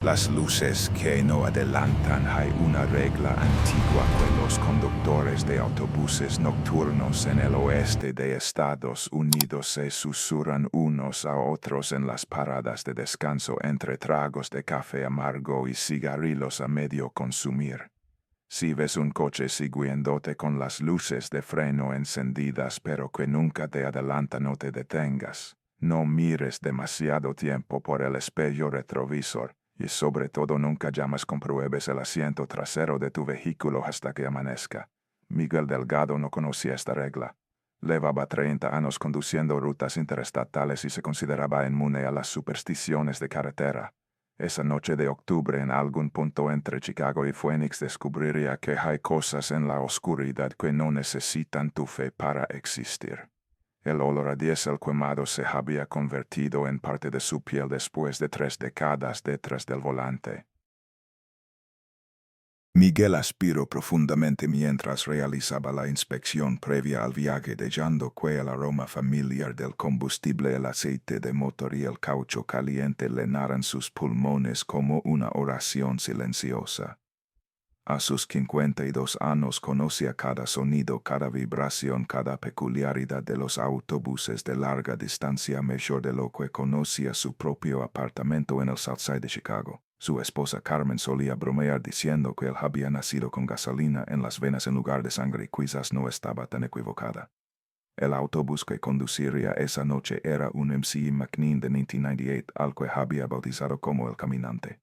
Las luces que no adelantan. Hay una regla antigua que los conductores de autobuses nocturnos en el oeste de Estados Unidos se susurran unos a otros en las paradas de descanso entre tragos de café amargo y cigarrillos a medio consumir. Si ves un coche siguiéndote con las luces de freno encendidas pero que nunca te adelanta, no te detengas. No mires demasiado tiempo por el espejo retrovisor. Y sobre todo nunca llamas compruebes el asiento trasero de tu vehículo hasta que amanezca. Miguel Delgado no conocía esta regla. Llevaba 30 años conduciendo rutas interestatales y se consideraba inmune a las supersticiones de carretera. Esa noche de octubre, en algún punto entre Chicago y Phoenix, descubriría que hay cosas en la oscuridad que no necesitan tu fe para existir. El olor a diésel quemado se había convertido en parte de su piel después de 3 décadas detrás del volante. Miguel aspiró profundamente mientras realizaba la inspección previa al viaje, dejando que el aroma familiar del combustible, el aceite de motor y el caucho caliente llenaran sus pulmones como una oración silenciosa. A sus 52 años conocía cada sonido, cada vibración, cada peculiaridad de los autobuses de larga distancia mejor de lo que conocía su propio apartamento en el Southside de Chicago. Su esposa Carmen solía bromear diciendo que él había nacido con gasolina en las venas en lugar de sangre, y quizás no estaba tan equivocada. El autobús que conduciría esa noche era un MCE McNean de 1998, al que había bautizado como el Caminante.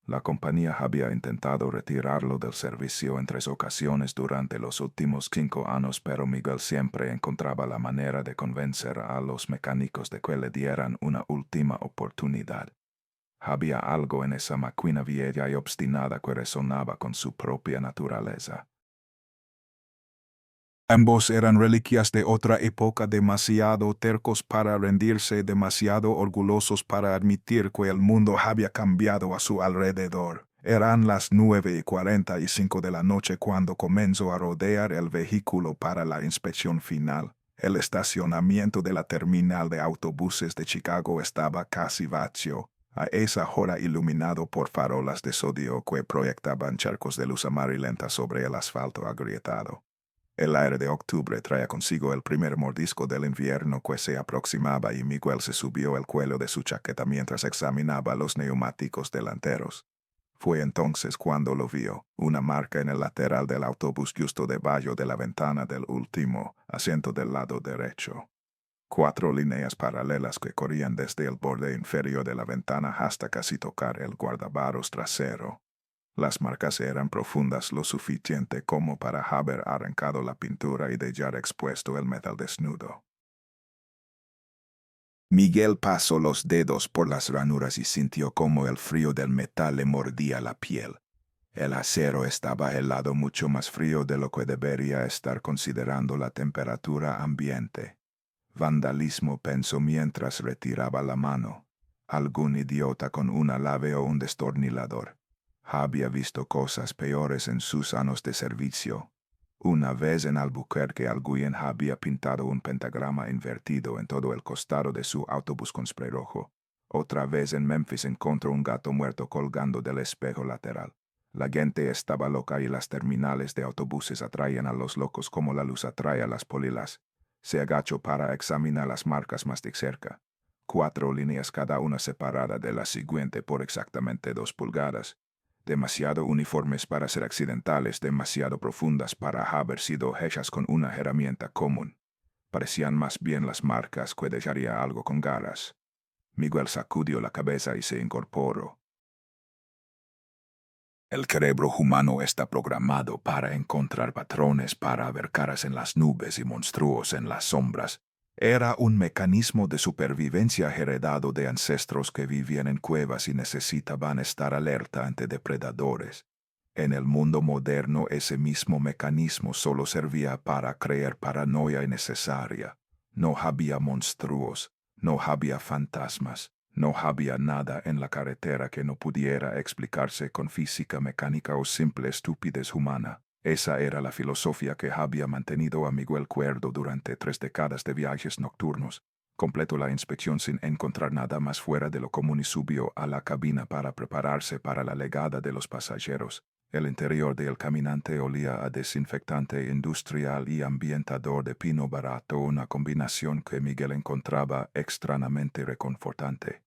La compañía había intentado retirarlo del servicio en 3 ocasiones durante los últimos 5 años, pero Miguel siempre encontraba la manera de convencer a los mecánicos de que le dieran una última oportunidad. Había algo en esa máquina vieja y obstinada que resonaba con su propia naturaleza. Ambos eran reliquias de otra época, demasiado tercos para rendirse, demasiado orgullosos para admitir que el mundo había cambiado a su alrededor. Eran las 9:45 de la noche cuando comenzó a rodear el vehículo para la inspección final. El estacionamiento de la terminal de autobuses de Chicago estaba casi vacío, a esa hora iluminado por farolas de sodio que proyectaban charcos de luz amarillenta sobre el asfalto agrietado. El aire de octubre traía consigo el primer mordisco del invierno que se aproximaba, y Miguel se subió el cuello de su chaqueta mientras examinaba los neumáticos delanteros. Fue entonces cuando lo vio, una marca en el lateral del autobús justo debajo de la ventana del último asiento del lado derecho. 4 líneas paralelas que corrían desde el borde inferior de la ventana hasta casi tocar el guardabarros trasero. Las marcas eran profundas lo suficiente como para haber arrancado la pintura y dejar expuesto el metal desnudo. Miguel pasó los dedos por las ranuras y sintió como el frío del metal le mordía la piel. El acero estaba helado, mucho más frío de lo que debería estar considerando la temperatura ambiente. Vandalismo, pensó mientras retiraba la mano. Algún idiota con una llave o un destornillador. Había visto cosas peores en sus años de servicio. Una vez en Albuquerque alguien había pintado un pentagrama invertido en todo el costado de su autobús con spray rojo. Otra vez en Memphis encontró un gato muerto colgando del espejo lateral. La gente estaba loca y las terminales de autobuses atraían a los locos como la luz atrae a las polilas. Se agachó para examinar las marcas más de cerca. 4 líneas, cada una separada de la siguiente por exactamente 2 pulgadas. Demasiado uniformes para ser accidentales, demasiado profundas para haber sido hechas con una herramienta común. Parecían más bien las marcas que dejaría algo con garras. Miguel sacudió la cabeza y se incorporó. El cerebro humano está programado para encontrar patrones, para ver caras en las nubes y monstruos en las sombras. Era un mecanismo de supervivencia heredado de ancestros que vivían en cuevas y necesitaban estar alerta ante depredadores. En el mundo moderno ese mismo mecanismo solo servía para crear paranoia innecesaria. No había monstruos, no había fantasmas, no había nada en la carretera que no pudiera explicarse con física mecánica o simple estupidez humana. Esa era la filosofía que había mantenido a Miguel cuerdo durante 3 décadas de viajes nocturnos. Completó la inspección sin encontrar nada más fuera de lo común y subió a la cabina para prepararse para la llegada de los pasajeros. El interior del caminante olía a desinfectante industrial y ambientador de pino barato, una combinación que Miguel encontraba extrañamente reconfortante.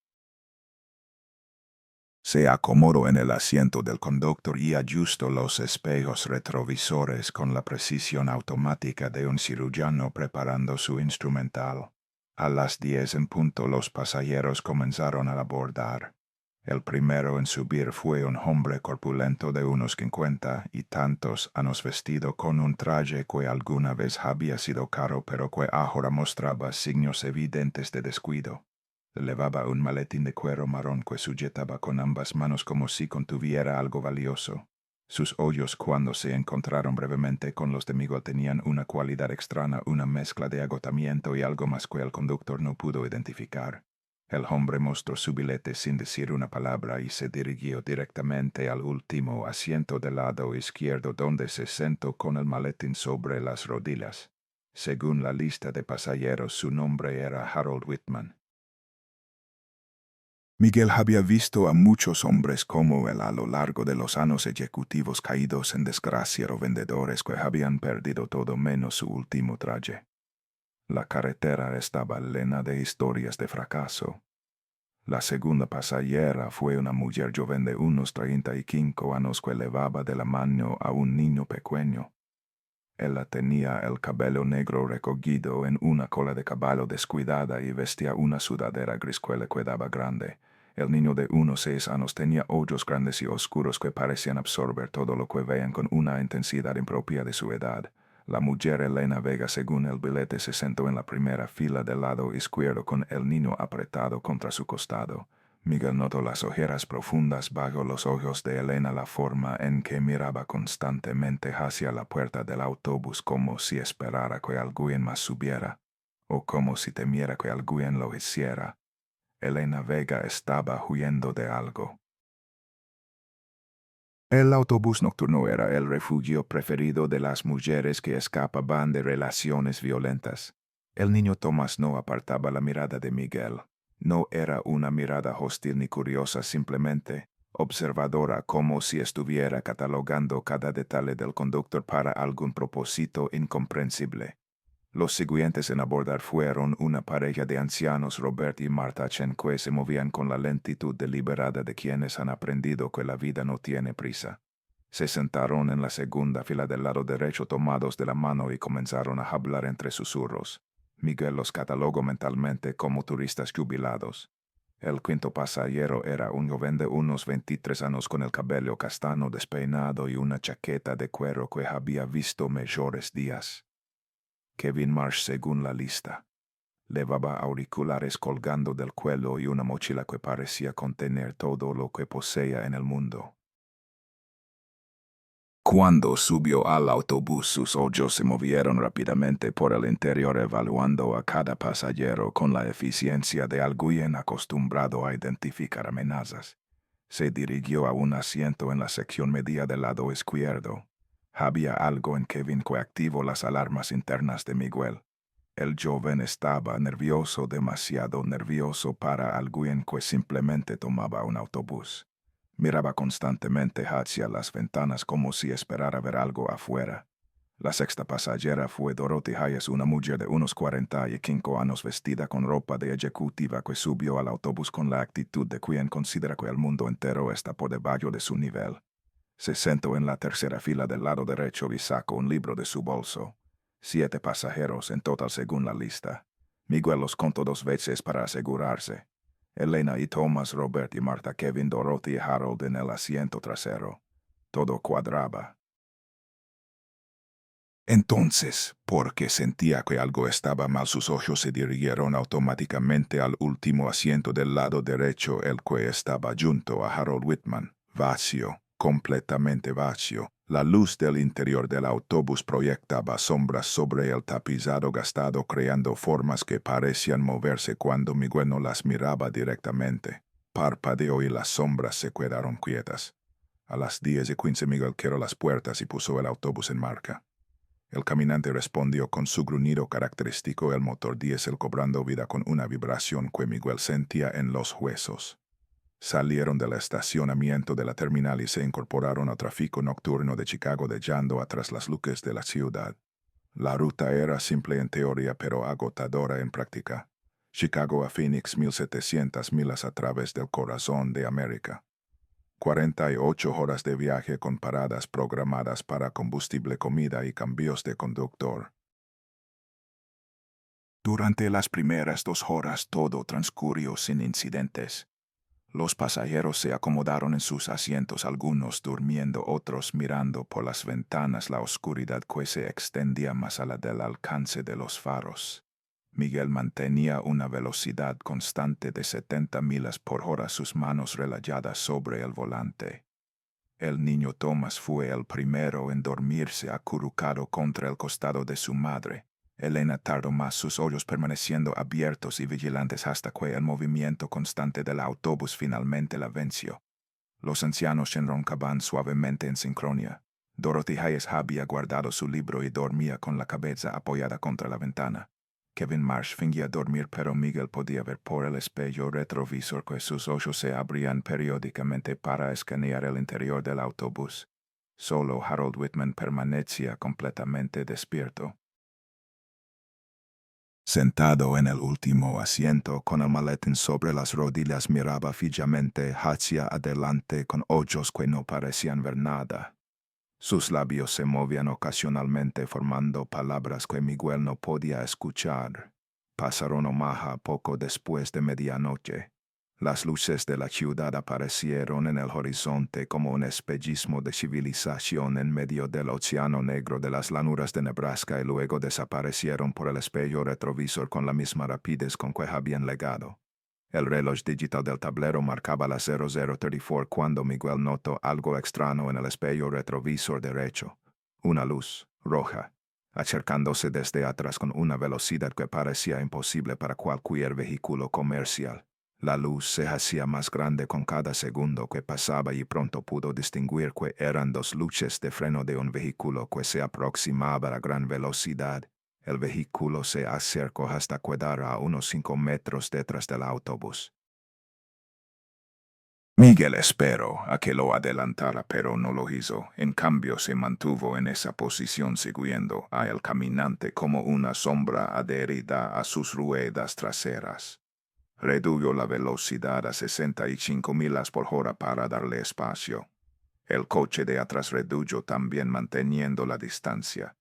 Se acomodó en el asiento del conductor y ajustó los espejos retrovisores con la precisión automática de un cirujano preparando su instrumental. A las 10 en punto los pasajeros comenzaron a abordar. El primero en subir fue un hombre corpulento de unos 50 y tantos años vestido con un traje que alguna vez había sido caro pero que ahora mostraba signos evidentes de descuido. Llevaba un maletín de cuero marrón que sujetaba con ambas manos como si contuviera algo valioso. Sus ojos, cuando se encontraron brevemente con los de Miguel, tenían una cualidad extraña, una mezcla de agotamiento y algo más que el conductor no pudo identificar. El hombre mostró su billete sin decir una palabra y se dirigió directamente al último asiento del lado izquierdo, donde se sentó con el maletín sobre las rodillas. Según la lista de pasajeros, su nombre era Harold Whitman. Miguel había visto a muchos hombres como él a lo largo de los años, ejecutivos caídos en desgracia o vendedores que habían perdido todo menos su último traje. La carretera estaba llena de historias de fracaso. La segunda pasajera fue una mujer joven de unos 35 años que llevaba de la mano a un niño pequeño. Ella tenía el cabello negro recogido en una cola de caballo descuidada y vestía una sudadera gris que le quedaba grande. El niño de unos 6 años tenía ojos grandes y oscuros que parecían absorber todo lo que veían con una intensidad impropia de su edad. La mujer Elena Vega, según el billete, se sentó en la primera fila del lado izquierdo con el niño apretado contra su costado. Miguel notó las ojeras profundas bajo los ojos de Elena, la forma en que miraba constantemente hacia la puerta del autobús como si esperara que alguien más subiera, o como si temiera que alguien lo hiciera. Elena Vega estaba huyendo de algo. El autobús nocturno era el refugio preferido de las mujeres que escapaban de relaciones violentas. El niño Tomás no apartaba la mirada de Miguel. No era una mirada hostil ni curiosa, simplemente observadora, como si estuviera catalogando cada detalle del conductor para algún propósito incomprensible. Los siguientes en abordar fueron una pareja de ancianos, Robert y Martha Chen, que se movían con la lentitud deliberada de quienes han aprendido que la vida no tiene prisa. Se sentaron en la segunda fila del lado derecho, tomados de la mano, y comenzaron a hablar entre susurros. Miguel los catalogó mentalmente como turistas jubilados. El quinto pasajero era un joven de unos 23 años con el cabello castaño despeinado y una chaqueta de cuero que había visto mejores días. Kevin Marsh, según la lista. Llevaba auriculares colgando del cuello y una mochila que parecía contener todo lo que poseía en el mundo. Cuando subió al autobús, sus ojos se movieron rápidamente por el interior, evaluando a cada pasajero con la eficiencia de alguien acostumbrado a identificar amenazas. Se dirigió a un asiento en la sección media del lado izquierdo. Había algo en Kevin que activó las alarmas internas de Miguel. El joven estaba nervioso, demasiado nervioso para alguien que simplemente tomaba un autobús. Miraba constantemente hacia las ventanas como si esperara ver algo afuera. La sexta pasajera fue Dorothy Hayes, una mujer de unos 45 años vestida con ropa de ejecutiva que subió al autobús con la actitud de quien considera que el mundo entero está por debajo de su nivel. Se sentó en la tercera fila del lado derecho y sacó un libro de su bolso. 7 pasajeros en total según la lista. Miguel los contó 2 veces para asegurarse. Elena y Thomas, Robert y Martha, Kevin, Dorothy y Harold en el asiento trasero. Todo cuadraba. Entonces, porque sentía que algo estaba mal, sus ojos se dirigieron automáticamente al último asiento del lado derecho, el que estaba junto a Harold Whitman. Vacío, completamente vacío. La luz del interior del autobús proyectaba sombras sobre el tapizado gastado, creando formas que parecían moverse cuando Miguel no las miraba directamente. Parpadeó y las sombras se quedaron quietas. A las 10:15 Miguel cerró las puertas y puso el autobús en marcha. El caminante respondió con su gruñido característico, el motor diésel cobrando vida con una vibración que Miguel sentía en los huesos. Salieron del estacionamiento de la terminal y se incorporaron al tráfico nocturno de Chicago, dejando atrás las luces de la ciudad. La ruta era simple en teoría, pero agotadora en práctica. Chicago a Phoenix, 1,700 millas a través del corazón de América. 48 horas de viaje con paradas programadas para combustible, comida y cambios de conductor. Durante las primeras 2 horas todo transcurrió sin incidentes. Los pasajeros se acomodaron en sus asientos, algunos durmiendo, otros mirando por las ventanas la oscuridad que se extendía más allá del alcance de los faros. Miguel mantenía una velocidad constante de 70 millas por hora, sus manos relajadas sobre el volante. El niño Thomas fue el primero en dormirse acurrucado contra el costado de su madre. Elena tardó más, sus ojos permaneciendo abiertos y vigilantes hasta que el movimiento constante del autobús finalmente la venció. Los ancianos roncaban suavemente en sincronía. Dorothy Hayes había guardado su libro y dormía con la cabeza apoyada contra la ventana. Kevin Marsh fingía dormir, pero Miguel podía ver por el espejo retrovisor que sus ojos se abrían periódicamente para escanear el interior del autobús. Solo Harold Whitman permanecía completamente despierto. Sentado en el último asiento, con el maletín sobre las rodillas, miraba fijamente hacia adelante con ojos que no parecían ver nada. Sus labios se movían ocasionalmente formando palabras que Miguel no podía escuchar. Pasaron Omaha poco después de medianoche. Las luces de la ciudad aparecieron en el horizonte como un espejismo de civilización en medio del océano negro de las llanuras de Nebraska, y luego desaparecieron por el espejo retrovisor con la misma rapidez con que habían llegado. El reloj digital del tablero marcaba las 0034 cuando Miguel notó algo extraño en el espejo retrovisor derecho. Una luz roja, acercándose desde atrás con una velocidad que parecía imposible para cualquier vehículo comercial. La luz se hacía más grande con cada segundo que pasaba y pronto pudo distinguir que eran 2 luces de freno de un vehículo que se aproximaba a gran velocidad. El vehículo se acercó hasta quedar a unos 5 metros detrás del autobús. Miguel esperó a que lo adelantara, pero no lo hizo. En cambio, se mantuvo en esa posición siguiendo a el caminante como una sombra adherida a sus ruedas traseras. Redujo la velocidad a 65 millas por hora para darle espacio. El coche de atrás redujo también, manteniendo la distancia.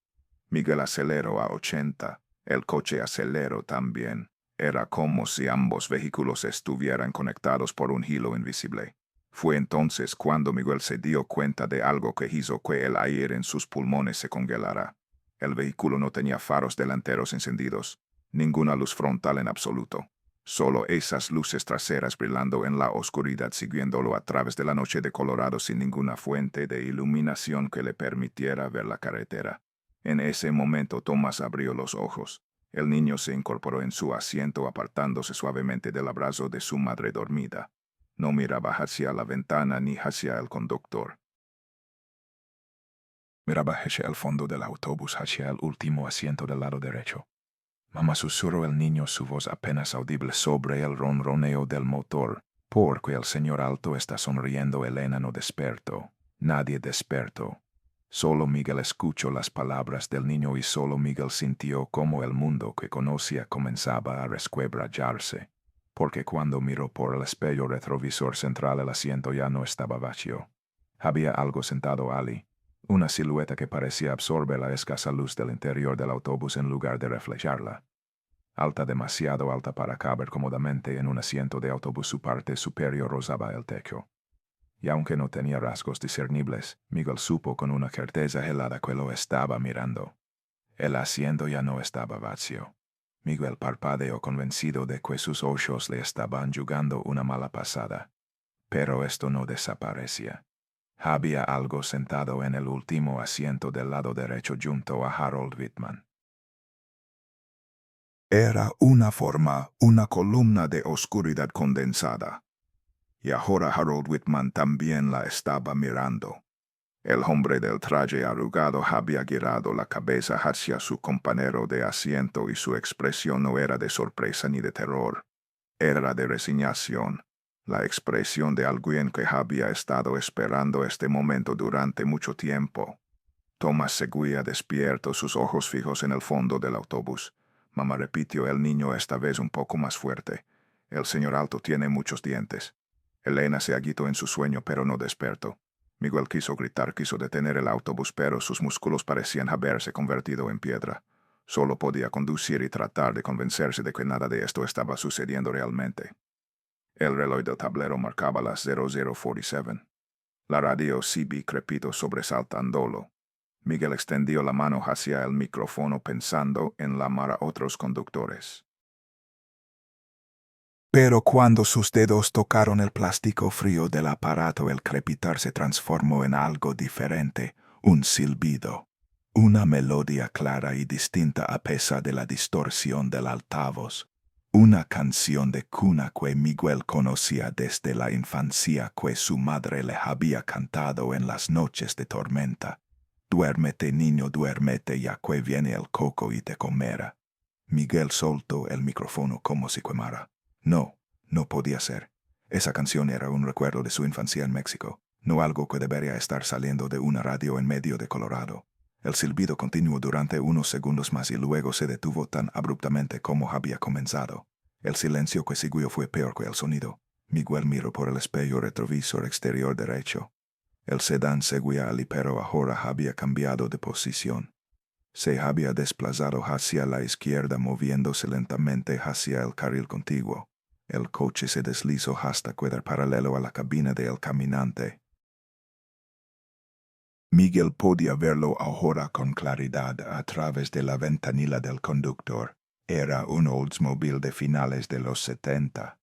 Miguel aceleró a 80. El coche aceleró también. Era como si ambos vehículos estuvieran conectados por un hilo invisible. Fue entonces cuando Miguel se dio cuenta de algo que hizo que el aire en sus pulmones se congelara. El vehículo no tenía faros delanteros encendidos, ninguna luz frontal en absoluto. Solo esas luces traseras brillando en la oscuridad, siguiéndolo a través de la noche de Colorado sin ninguna fuente de iluminación que le permitiera ver la carretera. En ese momento Thomas abrió los ojos. El niño se incorporó en su asiento, apartándose suavemente del abrazo de su madre dormida. No miraba hacia la ventana ni hacia el conductor. Miraba hacia el fondo del autobús, hacia el último asiento del lado derecho. Mamá, susurró el niño, su voz apenas audible sobre el ronroneo del motor. Porque el señor Alto está sonriendo. Elena no despertó. Nadie despertó. Solo Miguel escuchó las palabras del niño y solo Miguel sintió como el mundo que conocía comenzaba a resquebrajarse. Porque cuando miró por el espejo retrovisor central, el asiento ya no estaba vacío. Había algo sentado allí. Una silueta que parecía absorber la escasa luz del interior del autobús en lugar de reflejarla. Alta, demasiado alta para caber cómodamente en un asiento de autobús, su parte superior rozaba el techo. Y aunque no tenía rasgos discernibles, Miguel supo con una certeza helada que lo estaba mirando. El asiento ya no estaba vacío. Miguel parpadeó, convencido de que sus ojos le estaban jugando una mala pasada. Pero esto no desaparecía. Había algo sentado en el último asiento del lado derecho junto a Harold Whitman. Era una forma, una columna de oscuridad condensada. Y ahora Harold Whitman también la estaba mirando. El hombre del traje arrugado había girado la cabeza hacia su compañero de asiento y su expresión no era de sorpresa ni de terror. Era de resignación, la expresión de alguien que había estado esperando este momento durante mucho tiempo. Thomas seguía despierto, sus ojos fijos en el fondo del autobús. Mamá, repitió el niño esta vez un poco más fuerte. El señor Alto tiene muchos dientes. Elena se agitó en su sueño, pero no despertó. Miguel quiso gritar, quiso detener el autobús, pero sus músculos parecían haberse convertido en piedra. Solo podía conducir y tratar de convencerse de que nada de esto estaba sucediendo realmente. El reloj del tablero marcaba las 00:47. La radio CB crepitó sobresaltándolo. Miguel extendió la mano hacia el micrófono pensando en llamar a otros conductores. Pero cuando sus dedos tocaron el plástico frío del aparato, el crepitar se transformó en algo diferente, un silbido, una melodía clara y distinta a pesar de la distorsión del altavoz, una canción de cuna que Miguel conocía desde la infancia, que su madre le había cantado en las noches de tormenta. Duérmete, niño, duérmete, ya que viene el coco y te comerá. Miguel soltó el micrófono como si quemara. No, no podía ser. Esa canción era un recuerdo de su infancia en México, no algo que debería estar saliendo de una radio en medio de Colorado. El silbido continuó durante unos segundos más y luego se detuvo tan abruptamente como había comenzado. El silencio que siguió fue peor que el sonido. Miguel miró por el espejo retrovisor exterior derecho. El sedán seguía allí, pero ahora había cambiado de posición. Se había desplazado hacia la izquierda, moviéndose lentamente hacia el carril contiguo. El coche se deslizó hasta quedar paralelo a la cabina del caminante. Miguel podía verlo ahora con claridad a través de la ventanilla del conductor. Era un Oldsmobile de finales de los 70.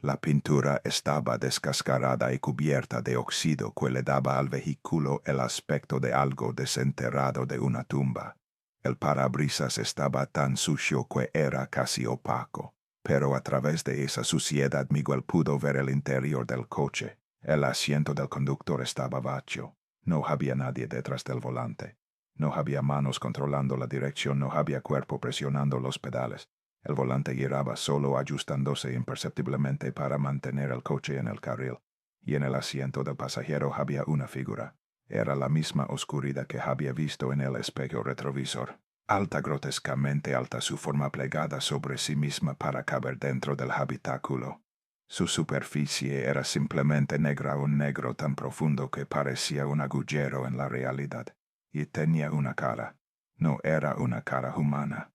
La pintura estaba descascarada y cubierta de óxido que le daba al vehículo el aspecto de algo desenterrado de una tumba. El parabrisas estaba tan sucio que era casi opaco, pero a través de esa suciedad Miguel pudo ver el interior del coche. El asiento del conductor estaba vacío. No había nadie detrás del volante. No había manos controlando la dirección, no había cuerpo presionando los pedales. El volante giraba solo, ajustándose imperceptiblemente para mantener el coche en el carril, y en el asiento del pasajero había una figura. Era la misma oscuridad que había visto en el espejo retrovisor. Alta, grotescamente alta, su forma plegada sobre sí misma para caber dentro del habitáculo. Su superficie era simplemente negra, un negro tan profundo que parecía un agujero en la realidad. Y tenía una cara. No era una cara humana.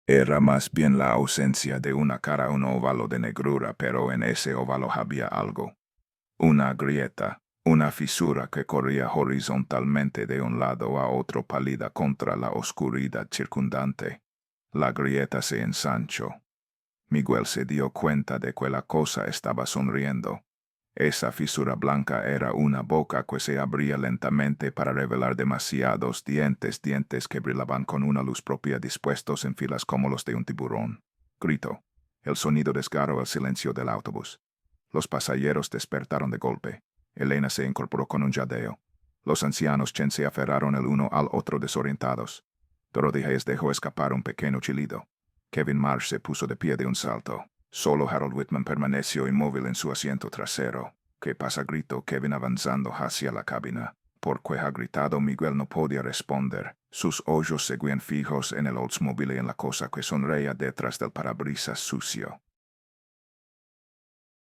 Era más bien la ausencia de una cara, un óvalo de negrura, pero en ese óvalo había algo. Una grieta, una fisura que corría horizontalmente de un lado a otro, pálida contra la oscuridad circundante. La grieta se ensanchó. Miguel se dio cuenta de que la cosa estaba sonriendo. Esa fisura blanca era una boca que se abría lentamente para revelar demasiados dientes que brillaban con una luz propia, dispuestos en filas como los de un tiburón. Gritó. El sonido desgarró el silencio del autobús. Los pasajeros despertaron de golpe. Elena se incorporó con un jadeo. Los ancianos Chen se aferraron el uno al otro desorientados. Dorothy Hayes dejó escapar un pequeño chillido. Kevin Marsh se puso de pie de un salto. Solo Harold Whitman permaneció inmóvil en su asiento trasero. ¿Qué pasa?, gritó Kevin avanzando hacia la cabina. ¿Por qué ha gritado? Miguel no podía responder. Sus ojos seguían fijos en el Oldsmobile y en la cosa que sonreía detrás del parabrisas sucio.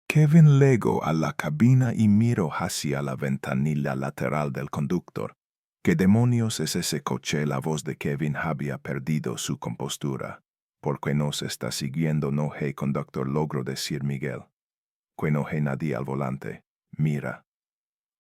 Kevin llegó a la cabina y miró hacia la ventanilla lateral del conductor. ¿Qué demonios es ese coche? La voz de Kevin había perdido su compostura. ¿Por qué nos está siguiendo? No hay conductor, logró decir Miguel. Que no hay nadie al volante. Mira.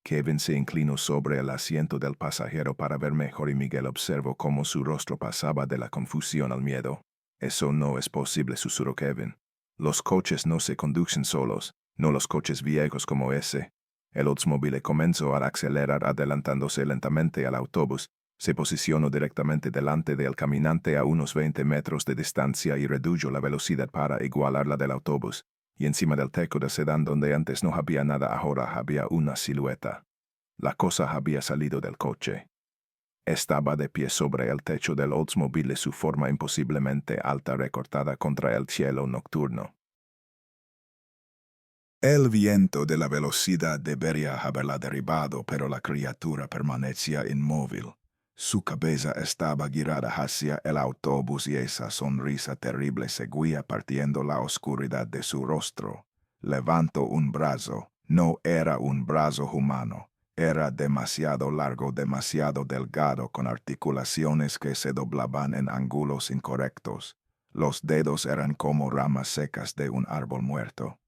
Kevin se inclinó sobre el asiento del pasajero para ver mejor y Miguel observó cómo su rostro pasaba de la confusión al miedo. Eso no es posible, susurró Kevin. Los coches no se conducen solos, no los coches viejos como ese. El Oldsmobile comenzó a acelerar, adelantándose lentamente al autobús. Se posicionó directamente delante del caminante a unos 20 metros de distancia y redujo la velocidad para igualar la del autobús. Y encima del techo del sedán, donde antes no había nada, ahora había una silueta. La cosa había salido del coche. Estaba de pie sobre el techo del Oldsmobile, su forma imposiblemente alta recortada contra el cielo nocturno. El viento de la velocidad debería haberla derribado, pero la criatura permanecía inmóvil. Su cabeza estaba girada hacia el autobús y esa sonrisa terrible seguía partiendo la oscuridad de su rostro. Levantó un brazo. No era un brazo humano. Era demasiado largo, demasiado delgado, con articulaciones que se doblaban en ángulos incorrectos. Los dedos eran como ramas secas de un árbol muerto.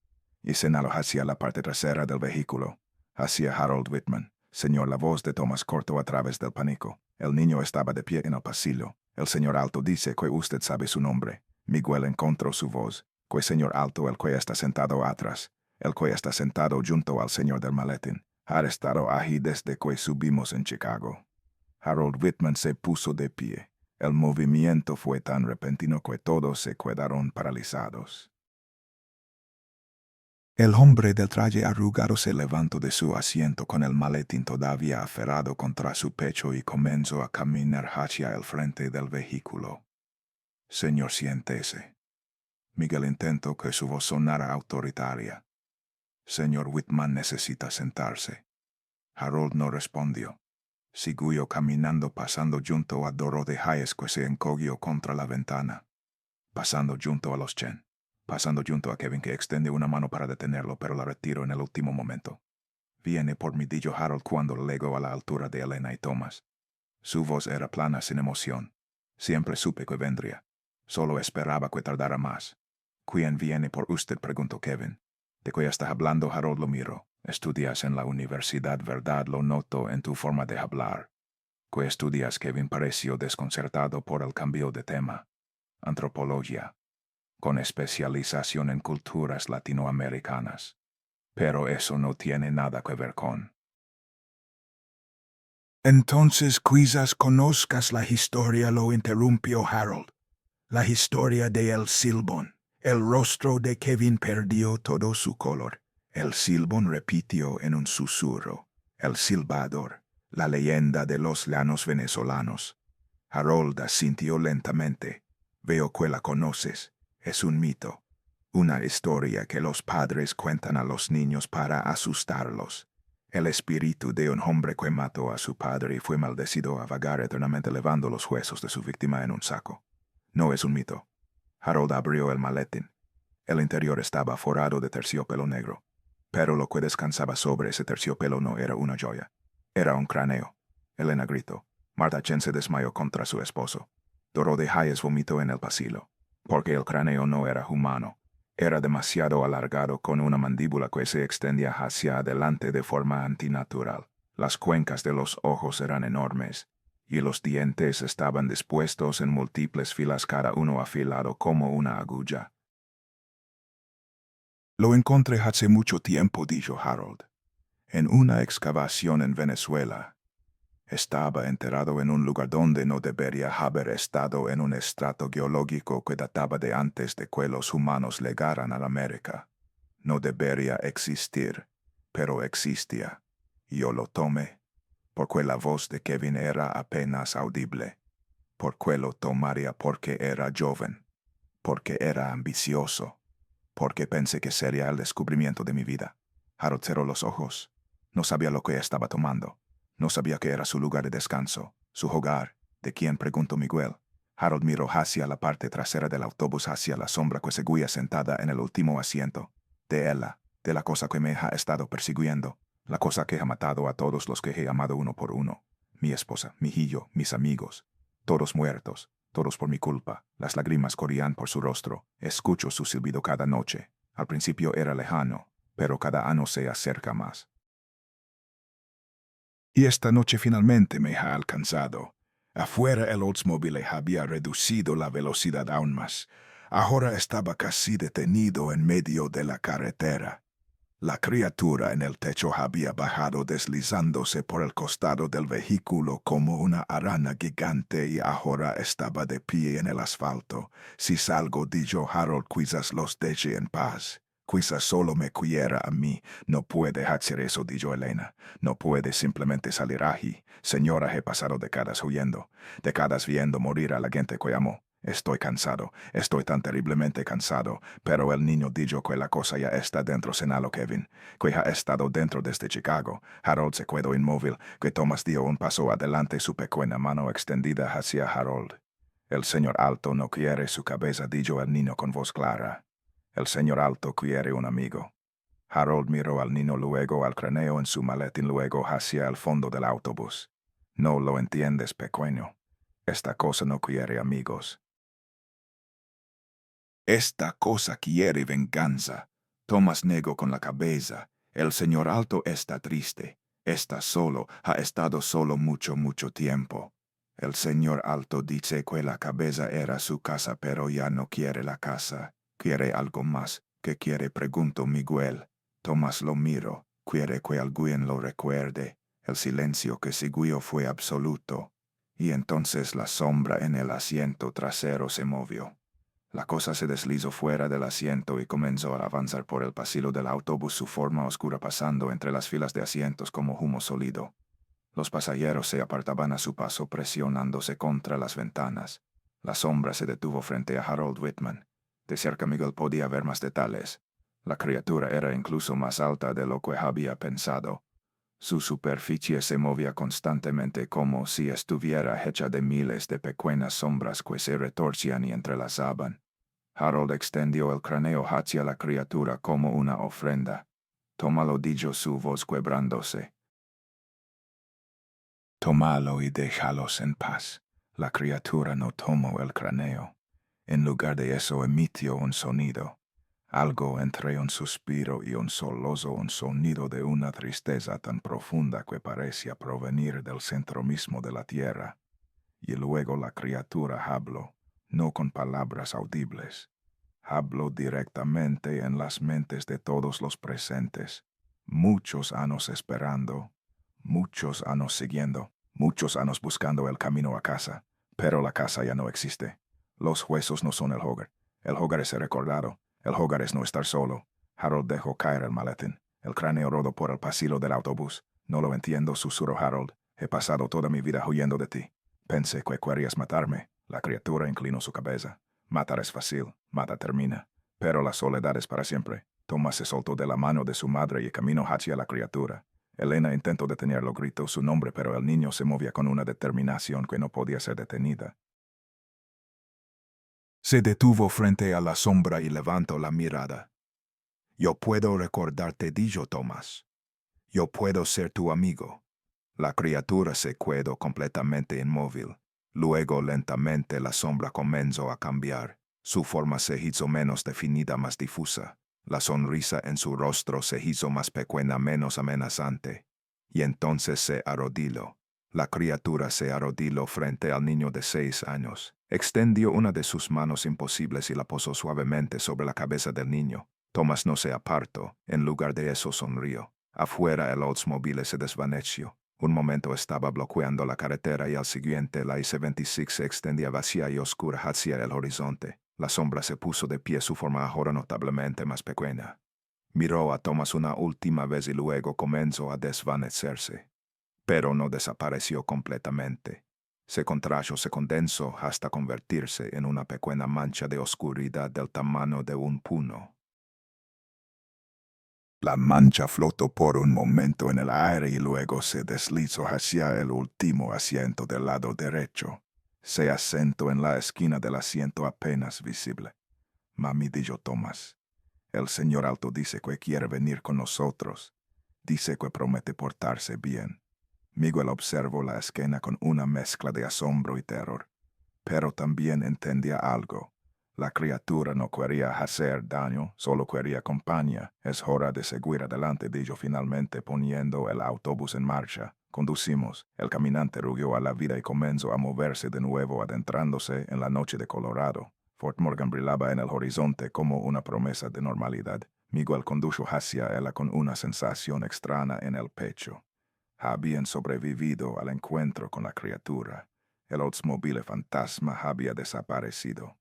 Y señaló hacia la parte trasera del vehículo, hacia Harold Whitman. Señor, la voz de Thomas cortó a través del pánico. El niño estaba de pie en el pasillo. El señor Alto dice que usted sabe su nombre. Miguel encontró su voz. Que señor Alto, el que está sentado atrás. El que está sentado junto al señor del maletín. Ha estado ahí desde que subimos en Chicago. Harold Whitman se puso de pie. El movimiento fue tan repentino que todos se quedaron paralizados. El hombre del traje arrugado se levantó de su asiento con el maletín todavía aferrado contra su pecho y comenzó a caminar hacia el frente del vehículo. Señor, siéntese. Miguel intentó que su voz sonara autoritaria. Señor Whitman necesita sentarse. Harold no respondió. Siguió caminando, pasando junto a Dorothy Hayes, que se encogió contra la ventana. Pasando junto a los Chen. Pasando junto a Kevin, que extiende una mano para detenerlo, pero la retiró en el último momento. Viene por mí, dijo Harold cuando le llegó a la altura de Elena y Thomas. Su voz era plana, sin emoción. Siempre supe que vendría. Solo esperaba que tardara más. ¿Quién viene por usted?, preguntó Kevin. ¿De qué está hablando? Harold lo miró. Estudias en la universidad, ¿verdad? Lo noto en tu forma de hablar. ¿Qué estudias? Kevin pareció desconcertado por el cambio de tema. Antropología, con especialización en culturas latinoamericanas. Pero eso no tiene nada que ver con... Entonces quizás conozcas la historia, lo interrumpió Harold. La historia de El Silbón. El rostro de Kevin perdió todo su color. El Silbón, repitió en un susurro. El silbador. La leyenda de los llanos venezolanos. Harold asintió lentamente. Veo que la conoces. Es un mito. Una historia que los padres cuentan a los niños para asustarlos. El espíritu de un hombre que mató a su padre y fue maldecido a vagar eternamente levando los huesos de su víctima en un saco. No es un mito. Harold abrió el maletín. El interior estaba forrado de terciopelo negro, pero lo que descansaba sobre ese terciopelo no era una joya. Era un cráneo. Elena gritó. Martha Chen se desmayó contra su esposo. Dorothy Hayes vomitó en el pasillo, porque el cráneo no era humano. Era demasiado alargado, con una mandíbula que se extendía hacia adelante de forma antinatural. Las cuencas de los ojos eran enormes, y los dientes estaban dispuestos en múltiples filas, cada uno afilado como una aguja. Lo encontré hace mucho tiempo, dijo Harold, en una excavación en Venezuela. Estaba enterrado en un lugar donde no debería haber estado, en un estrato geológico que databa de antes de que los humanos llegaran a la América. No debería existir, pero existía. Yo lo tomé, porque la voz de Kevin era apenas audible. Porque lo tomaría porque era joven, porque era ambicioso, porque pensé que sería el descubrimiento de mi vida. Harold cerró los ojos. No sabía lo que estaba tomando. No sabía que era su lugar de descanso, su hogar. ¿De quién?, preguntó Miguel. Harold miró hacia la parte trasera del autobús, hacia la sombra que seguía sentada en el último asiento. De ella, de la cosa que me ha estado persiguiendo, la cosa que ha matado a todos los que he amado uno por uno. Mi esposa, mi hijo, mis amigos. Todos muertos, todos por mi culpa. Las lágrimas corrían por su rostro. Escucho su silbido cada noche. Al principio era lejano, pero cada año se acerca más. Y esta noche finalmente me ha alcanzado. Afuera el Oldsmobile había reducido la velocidad aún más. Ahora estaba casi detenido en medio de la carretera. La criatura en el techo había bajado, deslizándose por el costado del vehículo como una araña gigante, y ahora estaba de pie en el asfalto. Si salgo, dijo Harold, quizás los deje en paz. Quizás solo me quiera a mí. No puede hacer eso, dijo Elena. No puede simplemente salir allí. Señora, he pasado décadas huyendo, décadas viendo morir a la gente que amo. Estoy cansado, estoy tan terriblemente cansado, pero el niño dijo que la cosa ya está dentro, señaló Kevin, que ha estado dentro desde Chicago. Harold se quedó inmóvil, que Thomas dio un paso adelante, su pequeña mano extendida hacia Harold. El señor Alto no quiere su cabeza, dijo el niño con voz clara. El señor Alto quiere un amigo. Harold miró al niño, luego al cráneo en su maletín, luego hacia el fondo del autobús. No lo entiendes, pequeño. Esta cosa no quiere amigos. Esta cosa quiere venganza. Thomas negó con la cabeza. El señor Alto está triste. Está solo. Ha estado solo mucho tiempo. El señor Alto dice que la cabeza era su casa, pero ya no quiere la casa. Quiere algo más. ¿Qué quiere?, preguntó Miguel. Thomas lo miró. Quiere que alguien lo recuerde. El silencio que siguió fue absoluto. Y entonces la sombra en el asiento trasero se movió. La cosa se deslizó fuera del asiento y comenzó a avanzar por el pasillo del autobús, su forma oscura pasando entre las filas de asientos como humo sólido. Los pasajeros se apartaban a su paso, presionándose contra las ventanas. La sombra se detuvo frente a Harold Whitman. De cerca Miguel podía ver más detalles. La criatura era incluso más alta de lo que había pensado. Su superficie se movía constantemente como si estuviera hecha de miles de pequeñas sombras que se retorcían y entrelazaban. Harold extendió el cráneo hacia la criatura como una ofrenda. Tómalo, dijo su voz quebrándose. Tómalo y déjalos en paz. La criatura no tomó el cráneo. En lugar de eso emitió un sonido. Algo entre un suspiro y un sollozo, un sonido de una tristeza tan profunda que parecía provenir del centro mismo de la tierra. Y luego la criatura habló, no con palabras audibles. Habló directamente en las mentes de todos los presentes. Muchos años esperando, muchos años siguiendo, muchos años buscando el camino a casa. Pero la casa ya no existe. Los huesos no son el hogar. El hogar es el recordado. El hogar es no estar solo. Harold dejó caer el maletín. El cráneo rodó por el pasillo del autobús. No lo entiendo, susurró Harold. He pasado toda mi vida huyendo de ti. Pensé que querías matarme. La criatura inclinó su cabeza. Matar es fácil. Mata termina. Pero la soledad es para siempre. Thomas se soltó de la mano de su madre y caminó hacia la criatura. Elena intentó detenerlo, gritó su nombre, pero el niño se movía con una determinación que no podía ser detenida. Se detuvo frente a la sombra y levantó la mirada. Yo puedo recordarte, dijo Thomas. Yo puedo ser tu amigo. La criatura se quedó completamente inmóvil. Luego lentamente la sombra comenzó a cambiar. Su forma se hizo menos definida, más difusa. La sonrisa en su rostro se hizo más pequeña, menos amenazante. Y entonces se arrodilló. La criatura se arrodilló frente al niño de 6 años. Extendió una de sus manos imposibles y la posó suavemente sobre la cabeza del niño. Thomas no se apartó. En lugar de eso sonrió. Afuera el Oldsmobile se desvaneció. Un momento estaba bloqueando la carretera y al siguiente la I-76 se extendía vacía y oscura hacia el horizonte. La sombra se puso de pie, su forma ahora notablemente más pequeña. Miró a Thomas una última vez y luego comenzó a desvanecerse. Pero no desapareció completamente. Se contrajo, se condensó hasta convertirse en una pequeña mancha de oscuridad del tamaño de un puño. La mancha flotó por un momento en el aire y luego se deslizó hacia el último asiento del lado derecho. Se asentó en la esquina del asiento apenas visible. Mami, dijo Thomas. El señor Alto dice que quiere venir con nosotros. Dice que promete portarse bien. Miguel observó la escena con una mezcla de asombro y terror. Pero también entendía algo. La criatura no quería hacer daño, solo quería compañía. Es hora de seguir adelante, dijo finalmente, poniendo el autobús en marcha. Conducimos. El caminante rugió a la vida y comenzó a moverse de nuevo, adentrándose en la noche de Colorado. Fort Morgan brillaba en el horizonte como una promesa de normalidad. Miguel condujo hacia ella con una sensación extraña en el pecho. Habían sobrevivido al encuentro con la criatura. El Oldsmobile fantasma había desaparecido.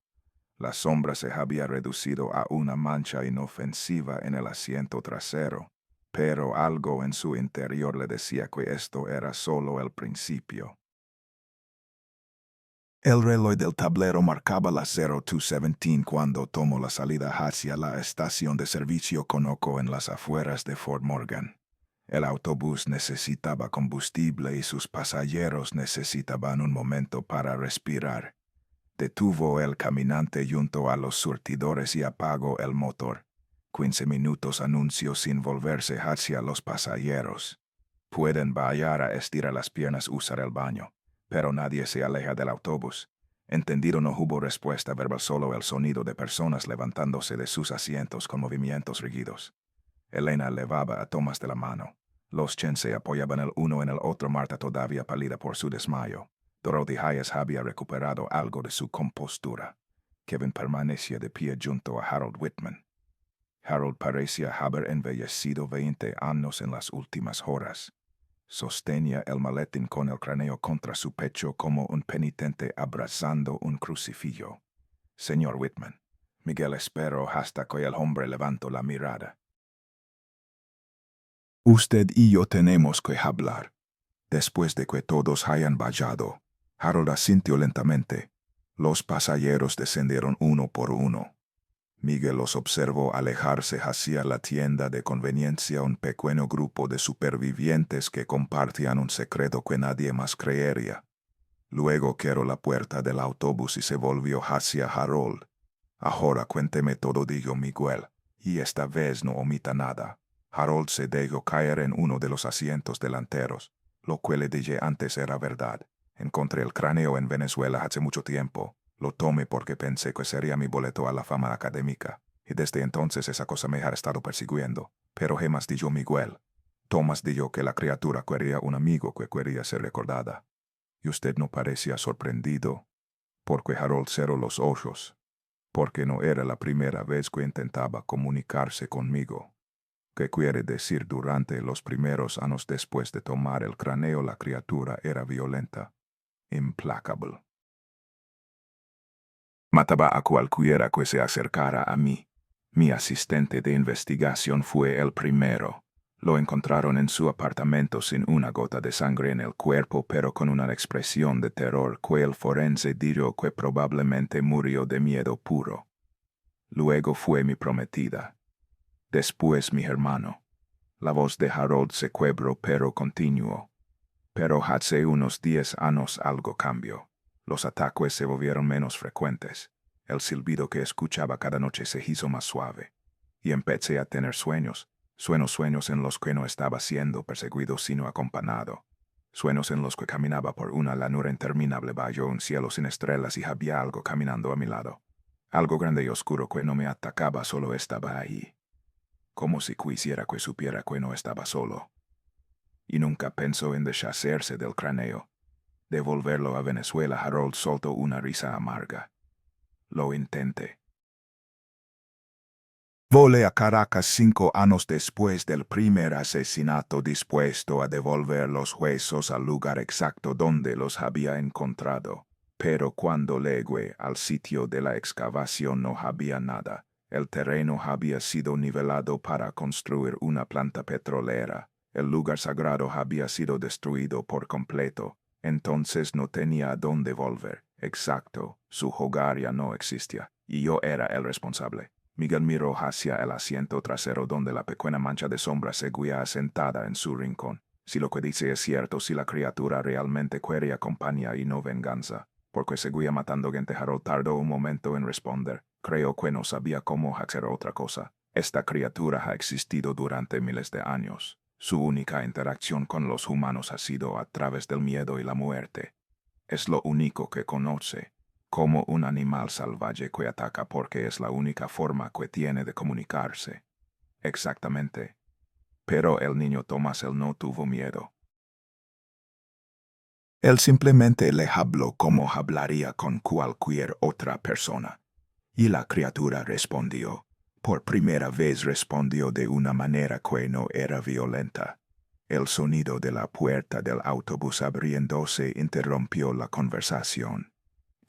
La sombra se había reducido a una mancha inofensiva en el asiento trasero, pero algo en su interior le decía que esto era solo el principio. El reloj del tablero marcaba las 02:17 cuando tomó la salida hacia la estación de servicio Conoco en las afueras de Fort Morgan. El autobús necesitaba combustible y sus pasajeros necesitaban un momento para respirar. Detuvo el caminante junto a los surtidores y apagó el motor. 15 minutos anunció sin volverse hacia los pasajeros. Pueden vayar a estirar las piernas, usar el baño, pero nadie se aleja del autobús. Entendido, no hubo respuesta verbal, solo el sonido de personas levantándose de sus asientos con movimientos rígidos. Elena levaba a Tomás de la mano. Los Chen se apoyaban el uno en el otro, Marta todavía pálida por su desmayo. Dorothy Hayes había recuperado algo de su compostura. Kevin permanecía de pie junto a Harold Whitman. Harold parecía haber envejecido 20 años en las últimas horas. Sostenía el maletín con el cráneo contra su pecho como un penitente abrazando un crucifijo. Señor Whitman, Miguel esperó hasta que el hombre levantó la mirada. Usted y yo tenemos que hablar. Después de que todos hayan vallado. Harold asintió lentamente. Los pasajeros descendieron uno por uno. Miguel los observó alejarse hacia la tienda de conveniencia, un pequeño grupo de supervivientes que compartían un secreto que nadie más creería. Luego cerró la puerta del autobús y se volvió hacia Harold. Ahora cuénteme todo, dijo Miguel, y esta vez no omita nada. Harold se dejó caer en uno de los asientos delanteros. Lo que le dije antes era verdad. Encontré el cráneo en Venezuela hace mucho tiempo. Lo tomé porque pensé que sería mi boleto a la fama académica. Y desde entonces esa cosa me ha estado persiguiendo. Pero jamás dijo Miguel. Tomás dijo que la criatura quería un amigo que quería ser recordada. Y usted no parecía sorprendido. Porque Harold cerró los ojos. Porque no era la primera vez que intentaba comunicarse conmigo. ¿Qué quiere decir? Durante los primeros años después de tomar el cráneo, la criatura era violenta, implacable. Mataba a cualquiera que se acercara a mí. Mi asistente de investigación fue el primero. Lo encontraron en su apartamento sin una gota de sangre en el cuerpo, pero con una expresión de terror que el forense dijo que probablemente murió de miedo puro. Luego fue mi prometida. Después mi hermano. La voz de Harold se quebró pero continuó. Pero hace unos 10 años algo cambió. Los ataques se volvieron menos frecuentes. El silbido que escuchaba cada noche se hizo más suave. Y empecé a tener sueños en los que no estaba siendo perseguido sino acompañado. Sueños en los que caminaba por una llanura interminable bajo un cielo sin estrellas y había algo caminando a mi lado. Algo grande y oscuro que no me atacaba, solo estaba ahí. Como si quisiera que supiera que no estaba solo. Y nunca pensó en deshacerse del cráneo. Devolverlo a Venezuela. Harold soltó una risa amarga. Lo intenté. Volé a Caracas 5 años después del primer asesinato, dispuesto a devolver los huesos al lugar exacto donde los había encontrado. Pero cuando llegué al sitio de la excavación no había nada. El terreno había sido nivelado para construir una planta petrolera. El lugar sagrado había sido destruido por completo. Entonces no tenía a dónde volver. Exacto, su hogar ya no existía. Y yo era el responsable. Miguel miró hacia el asiento trasero donde la pequeña mancha de sombra seguía asentada en su rincón. Si lo que dice es cierto, si la criatura realmente quería compañía y no venganza. Porque seguía matando gente. Harold tardó un momento en responder. Creo que no sabía cómo hacer otra cosa. Esta criatura ha existido durante miles de años. Su única interacción con los humanos ha sido a través del miedo y la muerte. Es lo único que conoce, como un animal salvaje que ataca porque es la única forma que tiene de comunicarse. Exactamente. Pero el niño Tomás, él no tuvo miedo. Él simplemente le habló como hablaría con cualquier otra persona. Y la criatura respondió. Por primera vez respondió de una manera que no era violenta. El sonido de la puerta del autobús abriéndose interrumpió la conversación.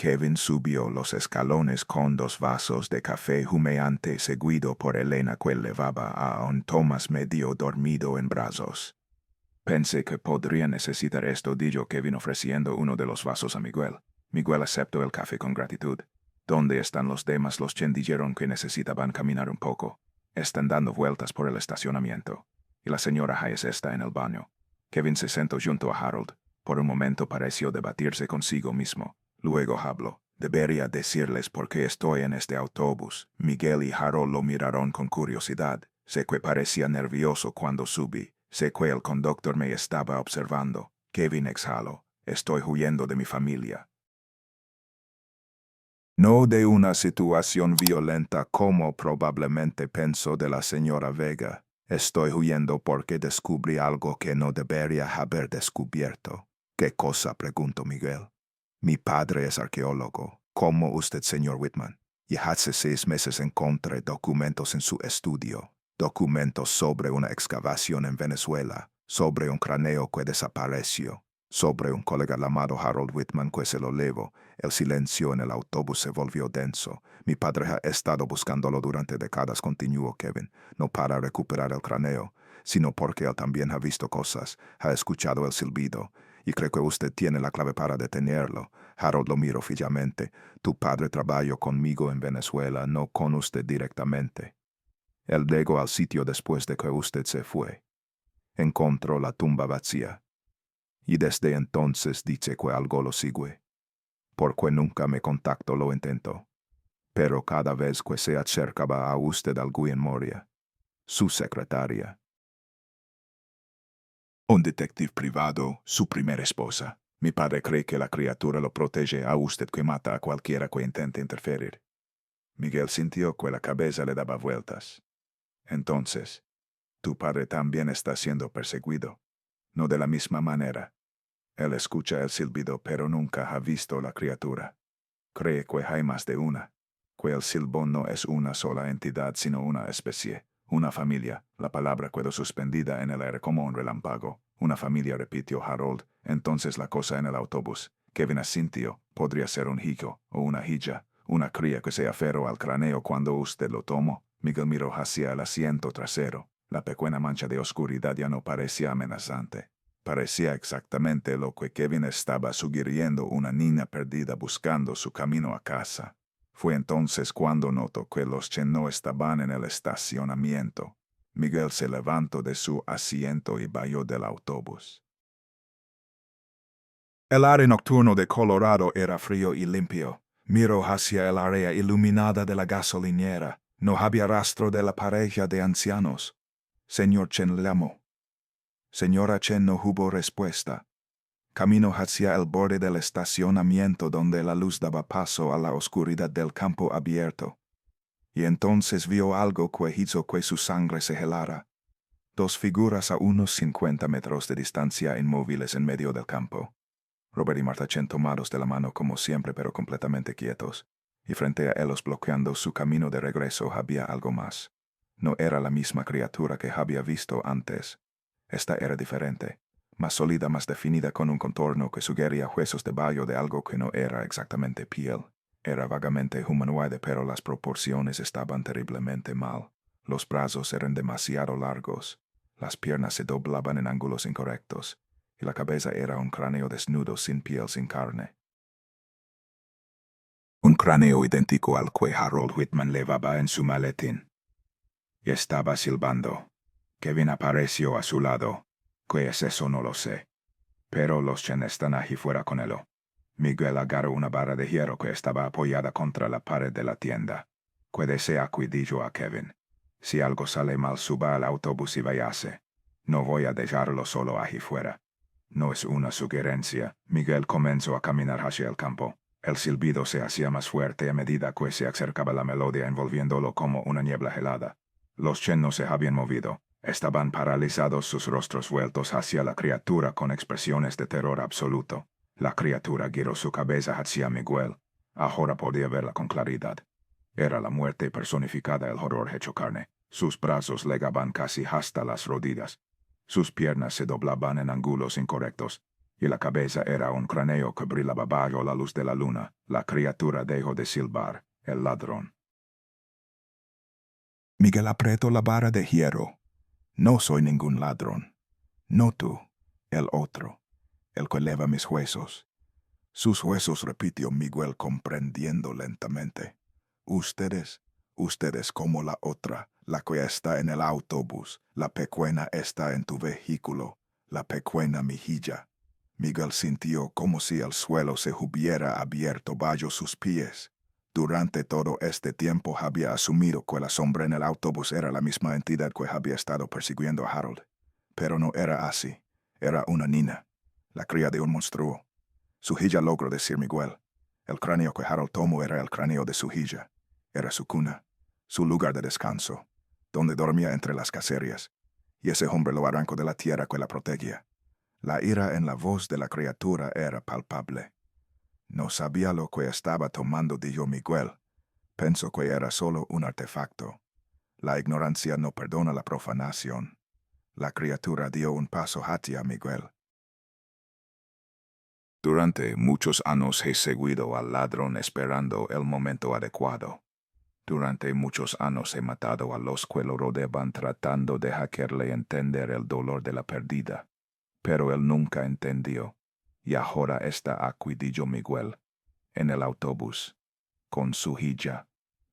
Kevin subió los escalones con 2 vasos de café humeante seguido por Elena que llevaba a un Thomas medio dormido en brazos. Pensé que podría necesitar esto, dijo Kevin ofreciendo uno de los vasos a Miguel. Miguel aceptó el café con gratitud. ¿Dónde están los demás? Los Chen dijeron que necesitaban caminar un poco. Están dando vueltas por el estacionamiento. Y la señora Hayes está en el baño. Kevin se sentó junto a Harold. Por un momento pareció debatirse consigo mismo. Luego habló. Debería decirles por qué estoy en este autobús. Miguel y Harold lo miraron con curiosidad. Sé que parecía nervioso cuando subí. Sé que el conductor me estaba observando. Kevin exhaló. Estoy huyendo de mi familia. No de una situación violenta como probablemente pensó de la señora Vega. Estoy huyendo porque descubrí algo que no debería haber descubierto. ¿Qué cosa?, preguntó Miguel. Mi padre es arqueólogo, como usted, señor Whitman, y hace 6 meses encontré documentos en su estudio. Documentos sobre una excavación en Venezuela, sobre un cráneo que desapareció, sobre un colega llamado Harold Whitman que se lo llevó. El silencio en el autobús se volvió denso. Mi padre ha estado buscándolo durante décadas, continuó Kevin, no para recuperar el cráneo, sino porque él también ha visto cosas, ha escuchado el silbido, y creo que usted tiene la clave para detenerlo. Harold lo miró fijamente. Tu padre trabajó conmigo en Venezuela, no con usted directamente. Él llegó al sitio después de que usted se fue. Encontró la tumba vacía. Y desde entonces dice que algo lo sigue. Porque nunca me contactó, lo intentó. Pero cada vez que se acercaba a usted alguien moría. Su secretaria. Un detective privado, su primera esposa. Mi padre cree que la criatura lo protege a usted que mata a cualquiera que intente interferir. Miguel sintió que la cabeza le daba vueltas. Entonces, tu padre también está siendo perseguido. No de la misma manera. Él escucha el silbido pero nunca ha visto la criatura. Cree que hay más de una. Que el silbón no es una sola entidad sino una especie. Una familia, la palabra quedó suspendida en el aire como un relámpago. Una familia, repitió Harold. Entonces la cosa en el autobús. Kevin asintió. Podría ser un hijo o una hija. Una cría que se aferró al cráneo cuando usted lo tomó. Miguel miró hacia el asiento trasero. La pequeña mancha de oscuridad ya no parecía amenazante. Parecía exactamente lo que Kevin estaba sugiriendo, una niña perdida buscando su camino a casa. Fue entonces cuando notó que los Chen no estaban en el estacionamiento. Miguel se levantó de su asiento y bajó del autobús. El aire nocturno de Colorado era frío y limpio. Miró hacia el área iluminada de la gasolinera. No había rastro de la pareja de ancianos. Señor Chen le llamó. Señora Chen no hubo respuesta. Caminó hacia el borde del estacionamiento donde la luz daba paso a la oscuridad del campo abierto. Y entonces vio algo que hizo que su sangre se helara. 2 figuras a unos 50 metros de distancia inmóviles en medio del campo. Robert y Martha Chen tomados de la mano como siempre pero completamente quietos. Y frente a ellos bloqueando su camino de regreso había algo más. No era la misma criatura que había visto antes. Esta era diferente, más sólida, más definida, con un contorno que sugería huesos debajo de algo que no era exactamente piel. Era vagamente humanoide, pero las proporciones estaban terriblemente mal. Los brazos eran demasiado largos, las piernas se doblaban en ángulos incorrectos, y la cabeza era un cráneo desnudo, sin piel, sin carne. Un cráneo idéntico al que Harold Whitman llevaba en su maletín. Y estaba silbando. Kevin apareció a su lado. ¿Qué es eso? No lo sé. Pero los Chen están allí fuera con él. Miguel agarró una barra de hierro que estaba apoyada contra la pared de la tienda. Quédese aquí, dijo a Kevin. Si algo sale mal, suba al autobús y váyase. No voy a dejarlo solo allí fuera. No es una sugerencia. Miguel comenzó a caminar hacia el campo. El silbido se hacía más fuerte a medida que se acercaba la melodía, envolviéndolo como una niebla helada. Los Chen no se habían movido. Estaban paralizados, sus rostros vueltos hacia la criatura con expresiones de terror absoluto. La criatura giró su cabeza hacia Miguel. Ahora podía verla con claridad. Era la muerte personificada, el horror hecho carne. Sus brazos llegaban casi hasta las rodillas. Sus piernas se doblaban en ángulos incorrectos. y la cabeza era un cráneo que brillaba bajo la luz de la luna. La criatura dejó de silbar. El ladrón. Miguel apretó la vara de hierro. No soy ningún ladrón. No tú, el otro, el que eleva mis huesos. Sus huesos, repitió Miguel comprendiendo lentamente. Ustedes como la otra, la que está en el autobús, la pequeña está en tu vehículo, la pequeña mejilla. Miguel sintió como si el suelo se hubiera abierto bajo sus pies. Durante todo este tiempo había asumido que la sombra en el autobús era la misma entidad que había estado persiguiendo a Harold. Pero no era así. Era una niña, la cría de un monstruo. Su hija, logró decir Miguel. El cráneo que Harold tomó era el cráneo de su hija. Era su cuna, su lugar de descanso, donde dormía entre las cacerías. Y ese hombre lo arrancó de la tierra que la protegía. La ira en la voz de la criatura era palpable. No sabía lo que estaba tomando, dijo Miguel. Pensó que era solo un artefacto. La ignorancia no perdona la profanación. La criatura dio un paso hacia Miguel. Durante muchos años he seguido al ladrón esperando el momento adecuado. Durante muchos años he matado a los que lo rodeaban tratando de hacerle entender el dolor de la pérdida. Pero él nunca entendió. Y ahora está aquí, dijo Miguel, en el autobús, con su hija.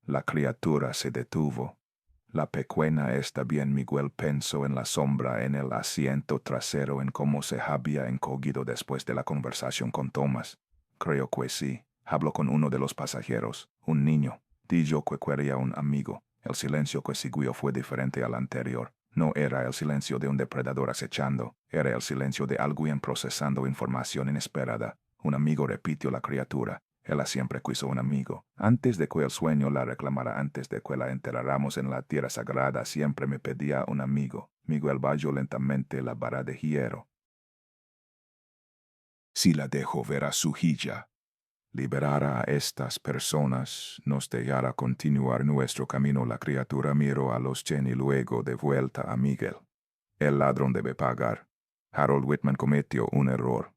La criatura se detuvo. La pequeña está bien, Miguel pensó en la sombra en el asiento trasero, en cómo se había encogido después de la conversación con Thomas. Creo que sí. Habló con uno de los pasajeros, un niño. Dijo que quería un amigo. El silencio que siguió fue diferente al anterior. No era el silencio de un depredador acechando, era el silencio de alguien procesando información inesperada. Un amigo, repitió la criatura. Ella siempre quiso un amigo. Antes de que el sueño la reclamara, antes de que la enterráramos en la tierra sagrada, siempre me pedía un amigo. Miguel bajó lentamente la vara de hierro. Si la dejo ver a su hija, liberara a estas personas, nos dejará continuar nuestro camino. La criatura miró a los Chen y luego de vuelta a Miguel. El ladrón debe pagar. Harold Whitman cometió un error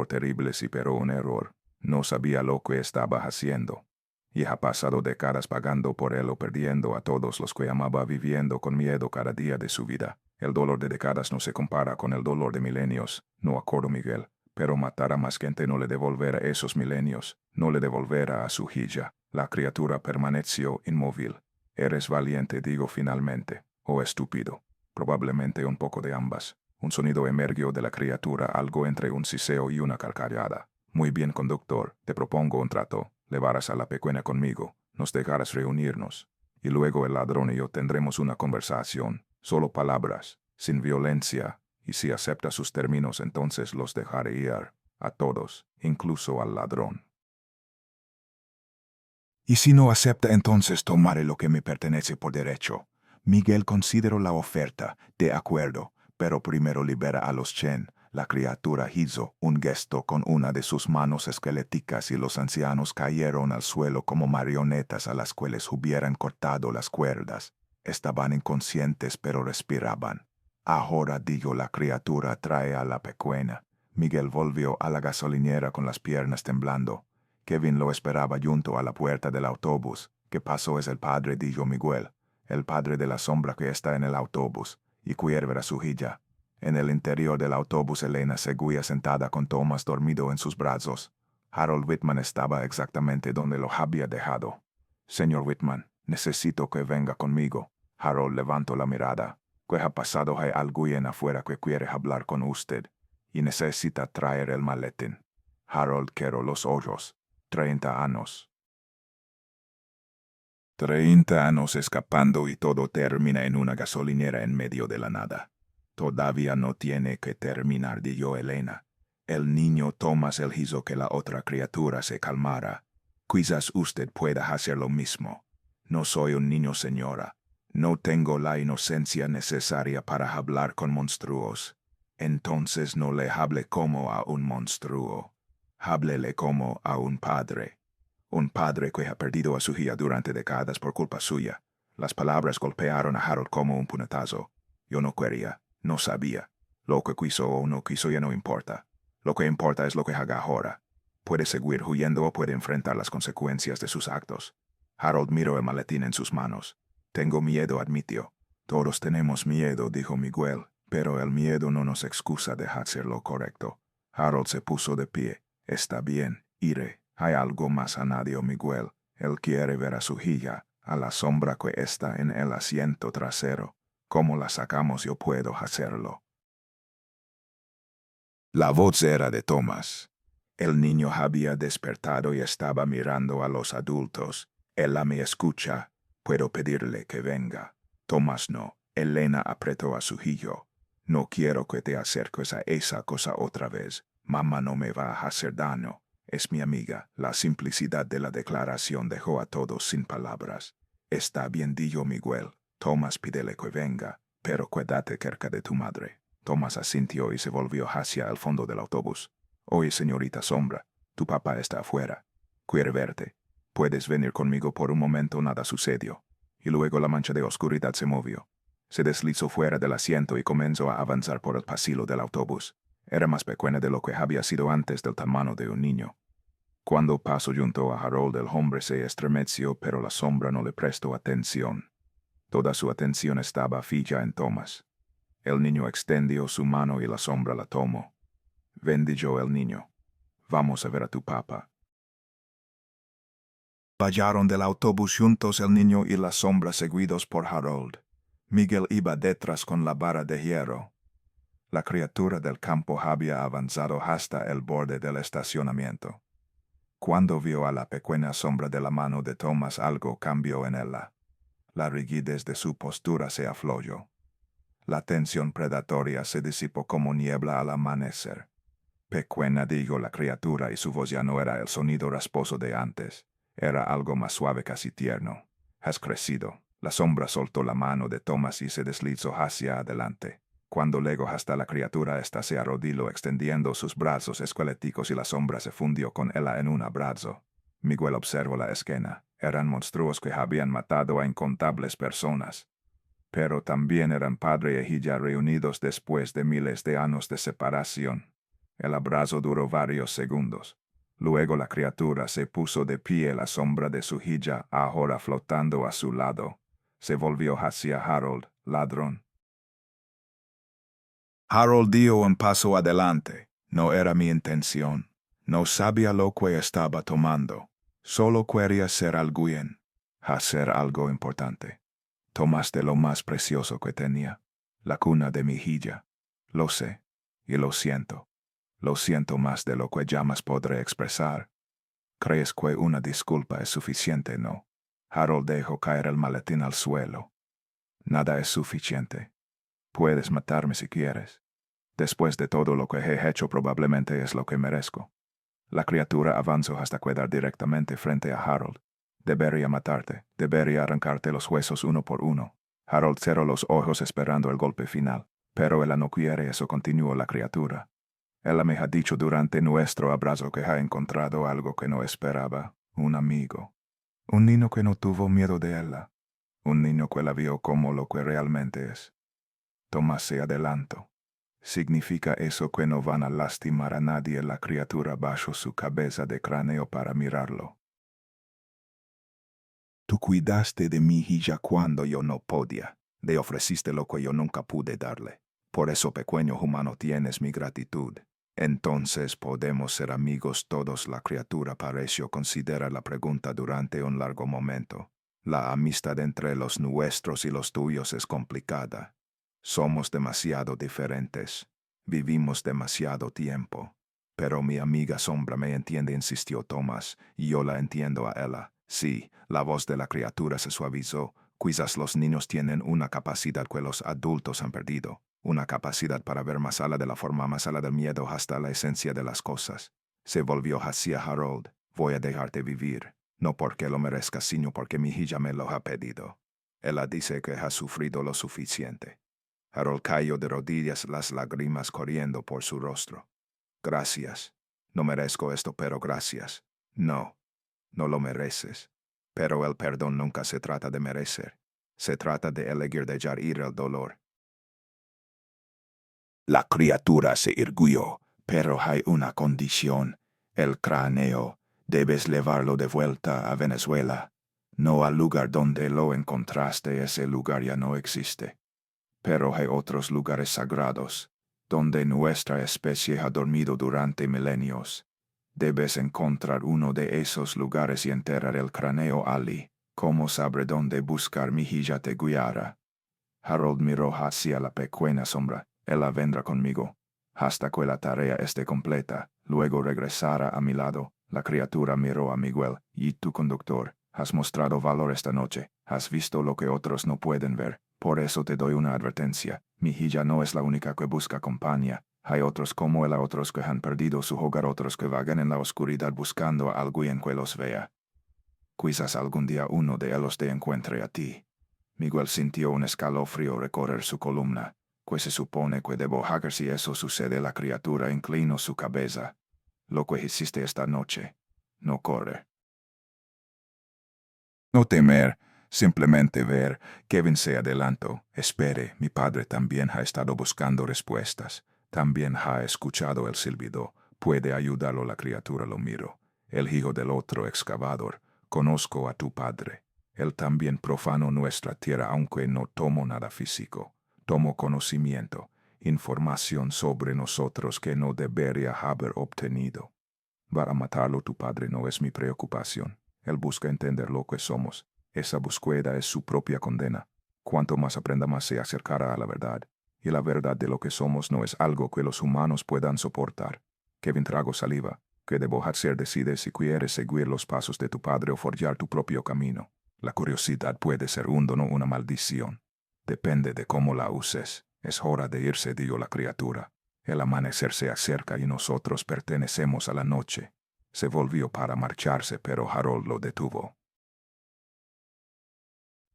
terrible, sí, pero un error. No sabía lo que estaba haciendo. Y ha pasado décadas pagando por él o perdiendo a todos los que amaba, viviendo con miedo cada día de su vida. El dolor de décadas no se compara con el dolor de milenios. No acuerdo, Miguel. Pero matar a más gente no le devolverá esos milenios, no le devolverá a su hija. La criatura permaneció inmóvil. Eres valiente, digo finalmente, o estúpido. Probablemente un poco de ambas. Un sonido emergió de la criatura, algo entre un siseo y una carcajada. Muy bien, conductor, te propongo un trato. Llevarás a la pequeña conmigo, nos dejarás reunirnos. Y luego el ladrón y yo tendremos una conversación. Solo palabras, sin violencia. Y si acepta sus términos, entonces los dejaré ir, a todos, incluso al ladrón. Y si no acepta, entonces tomaré lo que me pertenece por derecho. Miguel consideró la oferta, de acuerdo, pero primero libera a los Chen. La criatura hizo un gesto con una de sus manos esqueléticas y los ancianos cayeron al suelo como marionetas a las que les hubieran cortado las cuerdas. Estaban inconscientes pero respiraban. Ahora, dijo la criatura, trae a la pequeña. Miguel volvió a la gasolinera con las piernas temblando. Kevin lo esperaba junto a la puerta del autobús. ¿Qué pasó? Es el padre, dijo Miguel. El padre de la sombra que está en el autobús. Y quiere ver a su hija. En el interior del autobús, Elena seguía sentada con Thomas dormido en sus brazos. Harold Whitman estaba exactamente donde lo había dejado. Señor Whitman, necesito que venga conmigo. Harold levantó la mirada. ¿Qué ha pasado? Hay alguien afuera que quiere hablar con usted y necesita traer el maletín. Harold cerró los ojos. 30 años. 30 años escapando y todo termina en una gasolinera en medio de la nada. Todavía no tiene que terminar, dijo Elena. El niño Thomas él hizo que la otra criatura se calmara. Quizás usted pueda hacer lo mismo. No soy un niño, señora. No tengo la inocencia necesaria para hablar con monstruos. Entonces no le hable como a un monstruo. Háblele como a un padre. Un padre que ha perdido a su hija durante décadas por culpa suya. Las palabras golpearon a Harold como un puñetazo. Yo no quería, no sabía. Lo que quiso o no quiso ya no importa. Lo que importa es lo que haga ahora. Puede seguir huyendo o puede enfrentar las consecuencias de sus actos. Harold miró el maletín en sus manos. Tengo miedo, admitió. Todos tenemos miedo, dijo Miguel, pero el miedo no nos excusa de hacer lo correcto. Harold se puso de pie. Está bien, iré. Hay algo más, añadió Miguel. Él quiere ver a su hija, a la sombra que está en el asiento trasero. ¿Cómo la sacamos? Yo puedo hacerlo. La voz era de Thomas. El niño había despertado y estaba mirando a los adultos. Ella me escucha. Puedo pedirle que venga. Thomas no. Elena apretó a su hijo. No quiero que te acerques a esa cosa otra vez. Mamá no me va a hacer daño. Es mi amiga. La simplicidad de la declaración dejó a todos sin palabras. Está bien, dijo Miguel. Thomas, pídele que venga, pero cuídate cerca de tu madre. Thomas asintió y se volvió hacia el fondo del autobús. Oye, señorita Sombra, tu papá está afuera. Quiere verte. Puedes venir conmigo por un momento, nada sucedió. Y luego la mancha de oscuridad se movió. Se deslizó fuera del asiento y comenzó a avanzar por el pasillo del autobús. Era más pequeña de lo que había sido antes, del tamaño de un niño. Cuando pasó junto a Harold, el hombre se estremeció, pero la sombra no le prestó atención. Toda su atención estaba fija en Thomas. El niño extendió su mano y la sombra la tomó. Bendijo el niño. Vamos a ver a tu papá. Bajaron del autobús juntos el niño y la sombra, seguidos por Harold. Miguel iba detrás con la vara de hierro. La criatura del campo había avanzado hasta el borde del estacionamiento. Cuando vio a la pequeña sombra de la mano de Thomas, algo cambió en ella. La rigidez de su postura se aflojó. La tensión predatoria se disipó como niebla al amanecer. Pequeña, dijo la criatura, y su voz ya no era el sonido rasposo de antes. Era algo más suave, casi tierno. Has crecido. La sombra soltó la mano de Thomas y se deslizó hacia adelante. Cuando llegó hasta la criatura, ésta se arrodilló extendiendo sus brazos esqueléticos y la sombra se fundió con ella en un abrazo. Miguel observó la escena. Eran monstruos que habían matado a incontables personas. Pero también eran padre e hija reunidos después de miles de años de separación. El abrazo duró varios segundos. Luego la criatura se puso de pie, la sombra de su hija ahora flotando a su lado. Se volvió hacia Harold, ladrón. Harold dio un paso adelante. No era mi intención. No sabía lo que estaba tomando. Solo quería ser alguien. Hacer algo importante. Tomaste lo más precioso que tenía. La cuna de mi hija. Lo sé. Y lo siento. Lo siento más de lo que jamás podré expresar. ¿Crees que una disculpa es suficiente, no? Harold dejó caer el maletín al suelo. Nada es suficiente. Puedes matarme si quieres. Después de todo lo que he hecho, probablemente es lo que merezco. La criatura avanzó hasta quedar directamente frente a Harold. Debería matarte. Debería arrancarte los huesos uno por uno. Harold cerró los ojos esperando el golpe final. Pero ella no quiere eso, continuó la criatura. Ella me ha dicho durante nuestro abrazo que ha encontrado algo que no esperaba. Un amigo. Un niño que no tuvo miedo de ella. Un niño que la vio como lo que realmente es. Thomas se adelantó. ¿Significa eso que no van a lastimar a nadie? La criatura bajó su cabeza de cráneo para mirarlo. Tú cuidaste de mi hija cuando yo no podía. Le ofreciste lo que yo nunca pude darle. Por eso, pequeño humano, tienes mi gratitud. Entonces podemos ser amigos todos. La criatura pareció considerar la pregunta durante un largo momento. La amistad entre los nuestros y los tuyos es complicada. Somos demasiado diferentes. Vivimos demasiado tiempo. Pero mi amiga Sombra me entiende, insistió Thomas, y yo la entiendo a ella. Sí, la voz de la criatura se suavizó. Quizás los niños tienen una capacidad que los adultos han perdido. Una capacidad para ver más allá de la forma, más allá del miedo, hasta la esencia de las cosas. Se volvió hacia Harold. Voy a dejarte vivir. No porque lo merezca, sino porque mi hija me lo ha pedido. Ella dice que ha sufrido lo suficiente. Harold cayó de rodillas, las lágrimas corriendo por su rostro. Gracias. No merezco esto, pero gracias. No, no lo mereces. Pero el perdón nunca se trata de merecer. Se trata de elegir dejar ir el dolor. La criatura se irguió, Pero hay una condición. El cráneo. Debes llevarlo de vuelta a Venezuela. No al lugar donde lo encontraste, ese lugar ya no existe. Pero hay otros lugares sagrados, donde nuestra especie ha dormido durante milenios. Debes encontrar uno de esos lugares y enterrar el cráneo allí. ¿Cómo sabré dónde buscar? Mi hija te guiará. Harold miró hacia la pequeña sombra. Ella vendrá conmigo, hasta que la tarea esté completa. Luego regresará a mi lado. La criatura miró a Miguel. Y tu conductor, has mostrado valor esta noche. Has visto lo que otros no pueden ver. Por eso te doy una advertencia. Mi hija no es la única que busca compañía. Hay otros como él, otros que han perdido su hogar, otros que vagan en la oscuridad buscando a alguien que los vea. Quizás algún día uno de ellos te encuentre a ti. Miguel sintió un escalofrío recorrer su columna, pues se supone que debo hacer si eso sucede. La criatura inclinó su cabeza. Lo que hiciste esta noche, no corre. No temer, simplemente ver. Kevin se adelantó. Espere, mi padre también ha estado buscando respuestas. También ha escuchado el silbido. Puede ayudarlo. La criatura lo miró. El hijo del otro excavador. Conozco a tu padre. Él también profanó nuestra tierra, aunque no tomó nada físico. Tomó conocimiento, información sobre nosotros que no debería haber obtenido. Va a matarlo tu padre, no es mi preocupación. Él busca entender lo que somos. Esa búsqueda es su propia condena. Cuanto más aprenda, más se acercará a la verdad. Y la verdad de lo que somos no es algo que los humanos puedan soportar. Kevin tragó saliva. ¿Qué debo hacer? Decide si quieres seguir los pasos de tu padre o forjar tu propio camino. La curiosidad puede ser un don o una maldición. Depende de cómo la uses. Es hora de irse, dijo la criatura. El amanecer se acerca y nosotros pertenecemos a la noche. Se volvió para marcharse, pero Harold lo detuvo.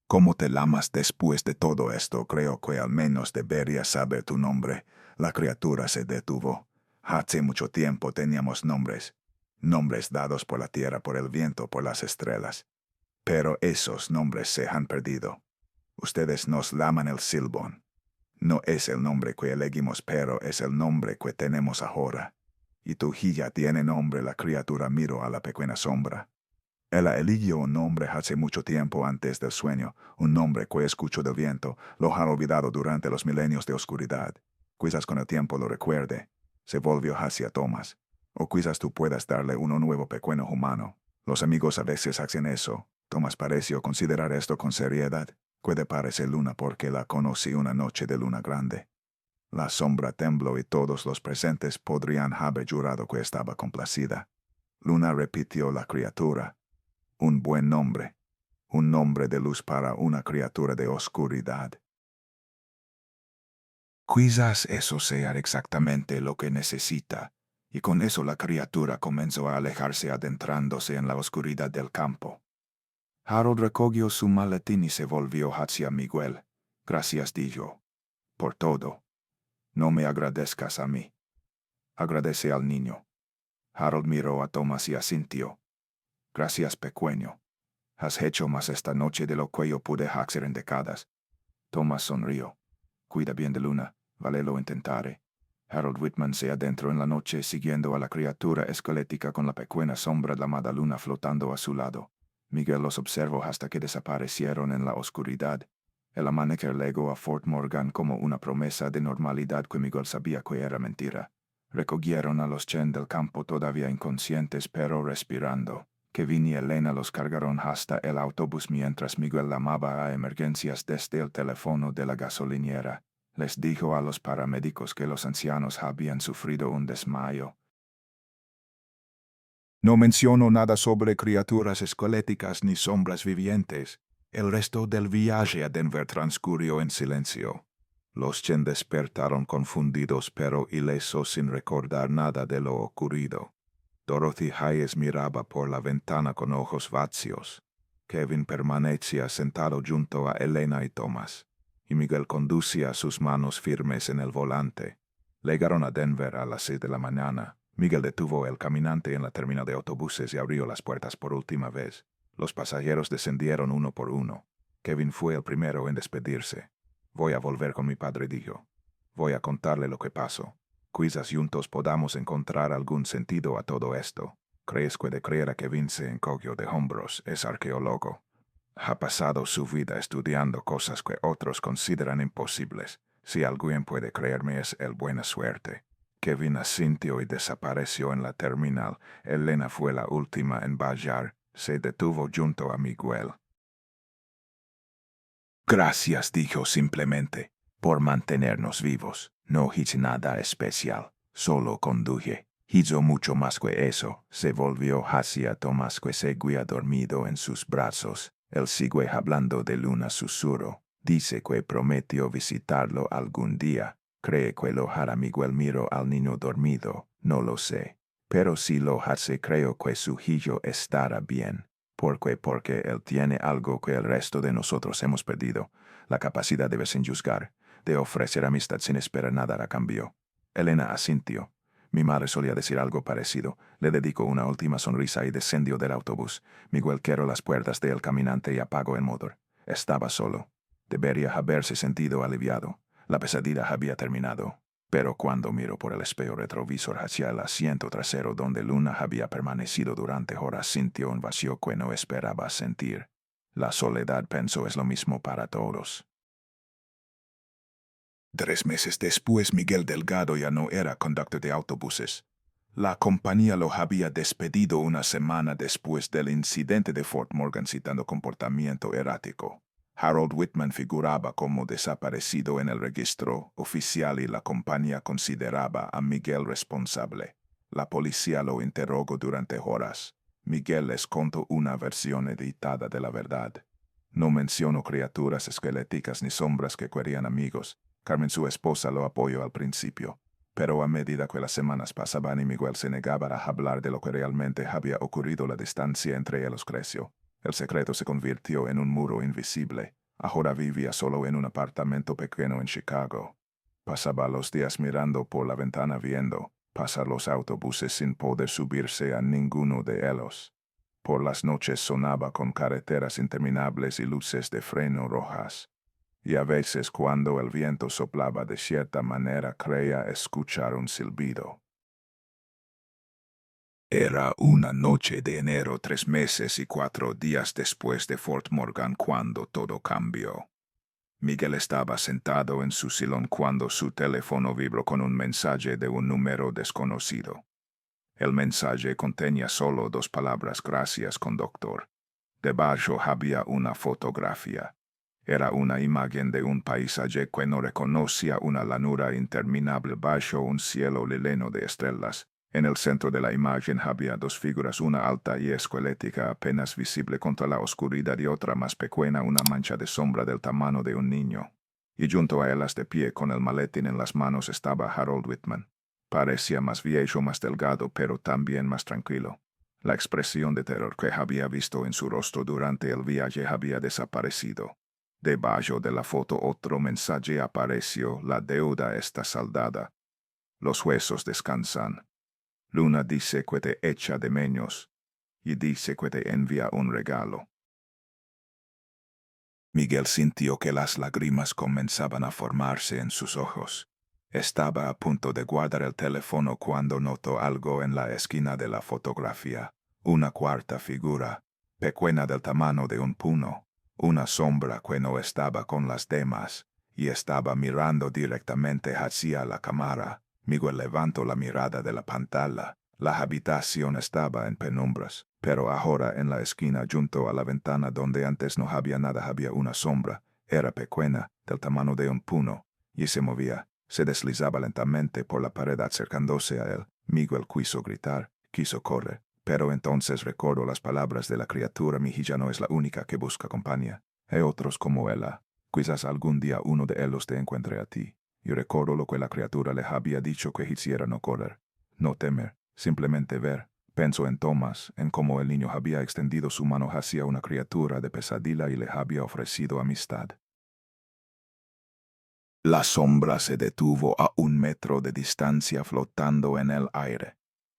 ¿Cómo te llamas después de todo esto? Creo que al menos deberías saber tu nombre. La criatura se detuvo. Hace mucho tiempo teníamos nombres. Nombres dados por la tierra, por el viento, por las estrellas. Pero esos nombres se han perdido. Ustedes nos llaman el Silbón. No es el nombre que elegimos, pero es el nombre que tenemos ahora. Y tu hija tiene nombre. La criatura miró a la pequeña sombra. Ella eligió un nombre hace mucho tiempo antes del sueño, un nombre que escuchó del viento, lo ha olvidado durante los milenios de oscuridad. Quizás con el tiempo lo recuerde. Se volvió hacia Thomas. O quizás tú puedas darle uno nuevo pequeño humano. Los amigos a veces hacen eso. Thomas pareció considerar esto con seriedad. Puede parecer Luna porque la conocí una noche de luna grande. La sombra tembló y todos los presentes podrían haber jurado que estaba complacida. Luna, repitió la criatura. Un buen nombre. Un nombre de luz para una criatura de oscuridad. Quizás eso sea exactamente lo que necesita. Y con eso la criatura comenzó a alejarse, adentrándose en la oscuridad del campo. Harold recogió su maletín y se volvió hacia Miguel. Gracias, dijo. Por todo. No me agradezcas a mí. Agradece al niño. Harold miró a Thomas y asintió. Gracias, pequeño. Has hecho más esta noche de lo que yo pude hacer en décadas. Thomas sonrió. Cuida bien de Luna. Vale, lo intentaré. Harold Whitman se adentró en la noche siguiendo a la criatura esquelética con la pequeña sombra llamada Luna flotando a su lado. Miguel los observó hasta que desaparecieron en la oscuridad. El amanecer legó a Fort Morgan como una promesa de normalidad que Miguel sabía que era mentira. Recogieron a los Chen del campo todavía inconscientes pero respirando. Kevin y Elena los cargaron hasta el autobús mientras Miguel llamaba a emergencias desde el teléfono de la gasolinera. Les dijo a los paramédicos que los ancianos habían sufrido un desmayo. No menciono nada sobre criaturas esqueléticas ni sombras vivientes. El resto del viaje a Denver transcurrió en silencio. Los Chen despertaron confundidos pero ilesos sin recordar nada de lo ocurrido. Dorothy Hayes miraba por la ventana con ojos vacíos. Kevin permanecía sentado junto a Elena y Thomas, y Miguel conducía sus manos firmes en el volante. Llegaron a Denver a las 6 de la mañana. Miguel detuvo el caminante en la terminal de autobuses y abrió las puertas por última vez. Los pasajeros descendieron uno por uno. Kevin fue el primero en despedirse. Voy a volver con mi padre, dijo. Voy a contarle lo que pasó. Quizás juntos podamos encontrar algún sentido a todo esto. ¿Crees que de creer que Vince encogió de hombros? Es arqueólogo. Ha pasado su vida estudiando cosas que otros consideran imposibles. Si alguien puede creerme es el buena suerte. Kevin asintió y desapareció en la terminal. Elena fue la última en bajar. Se detuvo junto a Miguel. Gracias, dijo simplemente, por mantenernos vivos. No hice nada especial, solo conduje. Hizo mucho más que eso. Se volvió hacia Tomás que seguía dormido en sus brazos. Él sigue hablando de Luna susurro. Dice que prometió visitarlo algún día. Cree que lo hará. Miguel miró al niño dormido. No lo sé. Pero si lo hace creo que su hijo estará bien. Porque él tiene algo que el resto de nosotros hemos perdido. La capacidad de ver sin juzgar, de ofrecer amistad sin esperar nada a cambio. Elena asintió. Mi madre solía decir algo parecido. Le dedicó una última sonrisa y descendió del autobús. Miguel cerró las puertas del caminante y apagó el motor. Estaba solo. Debería haberse sentido aliviado. La pesadilla había terminado. Pero cuando miró por el espejo retrovisor hacia el asiento trasero donde Luna había permanecido durante horas, sintió un vacío que no esperaba sentir. La soledad, pensó, es lo mismo para todos. 3 meses después, Miguel Delgado ya no era conductor de autobuses. La compañía lo había despedido una semana después del incidente de Fort Morgan citando comportamiento errático. Harold Whitman figuraba como desaparecido en el registro oficial y la compañía consideraba a Miguel responsable. La policía lo interrogó durante horas. Miguel les contó una versión editada de la verdad. No mencionó criaturas esqueléticas ni sombras que querían amigos. Carmen, su esposa, lo apoyó al principio. Pero a medida que las semanas pasaban y Miguel se negaba a hablar de lo que realmente había ocurrido, la distancia entre ellos creció. El secreto se convirtió en un muro invisible. Ahora vivía solo en un apartamento pequeño en Chicago. Pasaba los días mirando por la ventana viendo pasar los autobuses sin poder subirse a ninguno de ellos. Por las noches sonaba con carreteras interminables y luces de freno rojas. Y a veces cuando el viento soplaba de cierta manera creía escuchar un silbido. Era una noche de enero 3 meses y 4 días después de Fort Morgan cuando todo cambió. Miguel estaba sentado en su sillón cuando su teléfono vibró con un mensaje de un número desconocido. El mensaje contenía solo 2 palabras: gracias, conductor. Debajo había una fotografía. Era una imagen de un paisaje que no reconocía, una llanura interminable bajo un cielo lleno de estrellas. En el centro de la imagen había 2 figuras, una alta y esquelética apenas visible contra la oscuridad y otra más pequeña, una mancha de sombra del tamaño de un niño. Y junto a ellas, de pie con el maletín en las manos, estaba Harold Whitman. Parecía más viejo, más delgado, pero también más tranquilo. La expresión de terror que había visto en su rostro durante el viaje había desaparecido. Debajo de la foto otro mensaje apareció: la deuda está saldada. Los huesos descansan. Luna dice que te echa de menos y dice que te envía un regalo. Miguel sintió que las lágrimas comenzaban a formarse en sus ojos. Estaba a punto de guardar el teléfono cuando notó algo en la esquina de la fotografía. Una cuarta figura, pequeña del tamaño de un puño. Una sombra que no estaba con las demás y estaba mirando directamente hacia la cámara. Miguel levantó la mirada de la pantalla. La habitación estaba en penumbras, pero ahora en la esquina junto a la ventana donde antes no había nada había una sombra. Era pequeña, del tamaño de un puño, y se movía. Se deslizaba lentamente por la pared acercándose a él. Miguel quiso gritar, quiso correr. Pero entonces recordó las palabras de la criatura: mi hija no es la única que busca compañía. Hay otros como ella. Quizás algún día uno de ellos te encuentre a ti. Y recordó lo que la criatura le había dicho que hiciera: no correr, no temer, simplemente ver. Pensó en Tomás, en cómo el niño había extendido su mano hacia una criatura de pesadilla y le había ofrecido amistad. La sombra se detuvo a 1 metro de distancia flotando en el aire.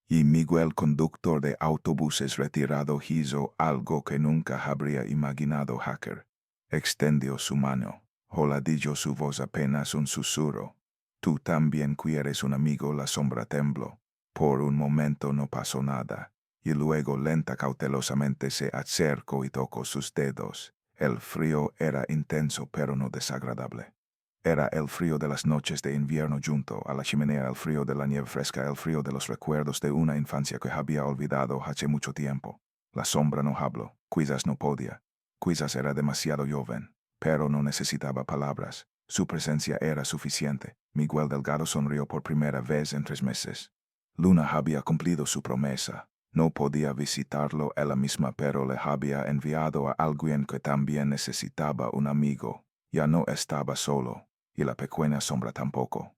Y Miguel, conductor de autobuses retirado, hizo algo que nunca habría imaginado hacer. Extendió su mano. Hola, dijo su voz apenas un susurro. Tú también quieres un amigo. La sombra tembló. Por un momento no pasó nada, y luego lenta cautelosamente se acercó y tocó sus dedos. El frío era intenso pero no desagradable. Era el frío de las noches de invierno junto a la chimenea, el frío de la nieve fresca, el frío de los recuerdos de una infancia que había olvidado hace mucho tiempo. La sombra no habló, quizás no podía, quizás era demasiado joven, pero no necesitaba palabras. Su presencia era suficiente. Miguel Delgado sonrió por primera vez en 3 meses. Luna había cumplido su promesa. No podía visitarlo ella misma, pero le había enviado a alguien que también necesitaba un amigo. Ya no estaba solo, y la pequeña sombra tampoco.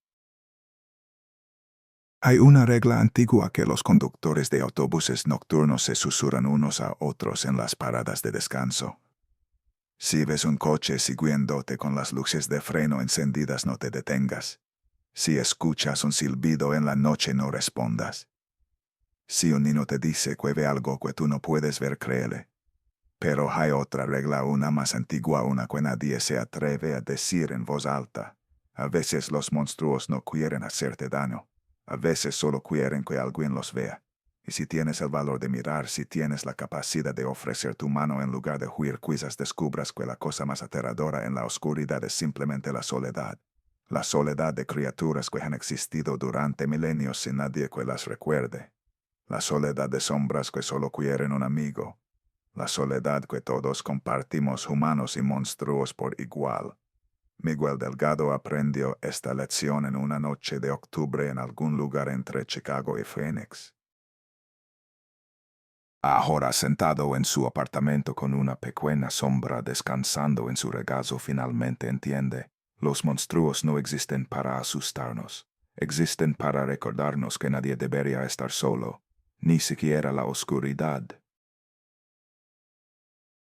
Hay una regla antigua que los conductores de autobuses nocturnos se susurran unos a otros en las paradas de descanso. Si ves un coche siguiéndote con las luces de freno encendidas, no te detengas. Si escuchas un silbido en la noche, no respondas. Si un niño te dice que ve algo que tú no puedes ver, créele. Pero hay otra regla, una más antigua, una que nadie se atreve a decir en voz alta. A veces los monstruos no quieren hacerte daño. A veces solo quieren que alguien los vea. Y si tienes el valor de mirar, si tienes la capacidad de ofrecer tu mano en lugar de huir, quizás descubras que la cosa más aterradora en la oscuridad es simplemente la soledad. La soledad de criaturas que han existido durante milenios sin nadie que las recuerde. La soledad de sombras que solo quieren un amigo. La soledad que todos compartimos, humanos y monstruos por igual. Miguel Delgado aprendió esta lección en una noche de octubre en algún lugar entre Chicago y Phoenix. Ahora sentado en su apartamento con una pequeña sombra descansando en su regazo, finalmente entiende. Los monstruos no existen para asustarnos. Existen para recordarnos que nadie debería estar solo, ni siquiera la oscuridad.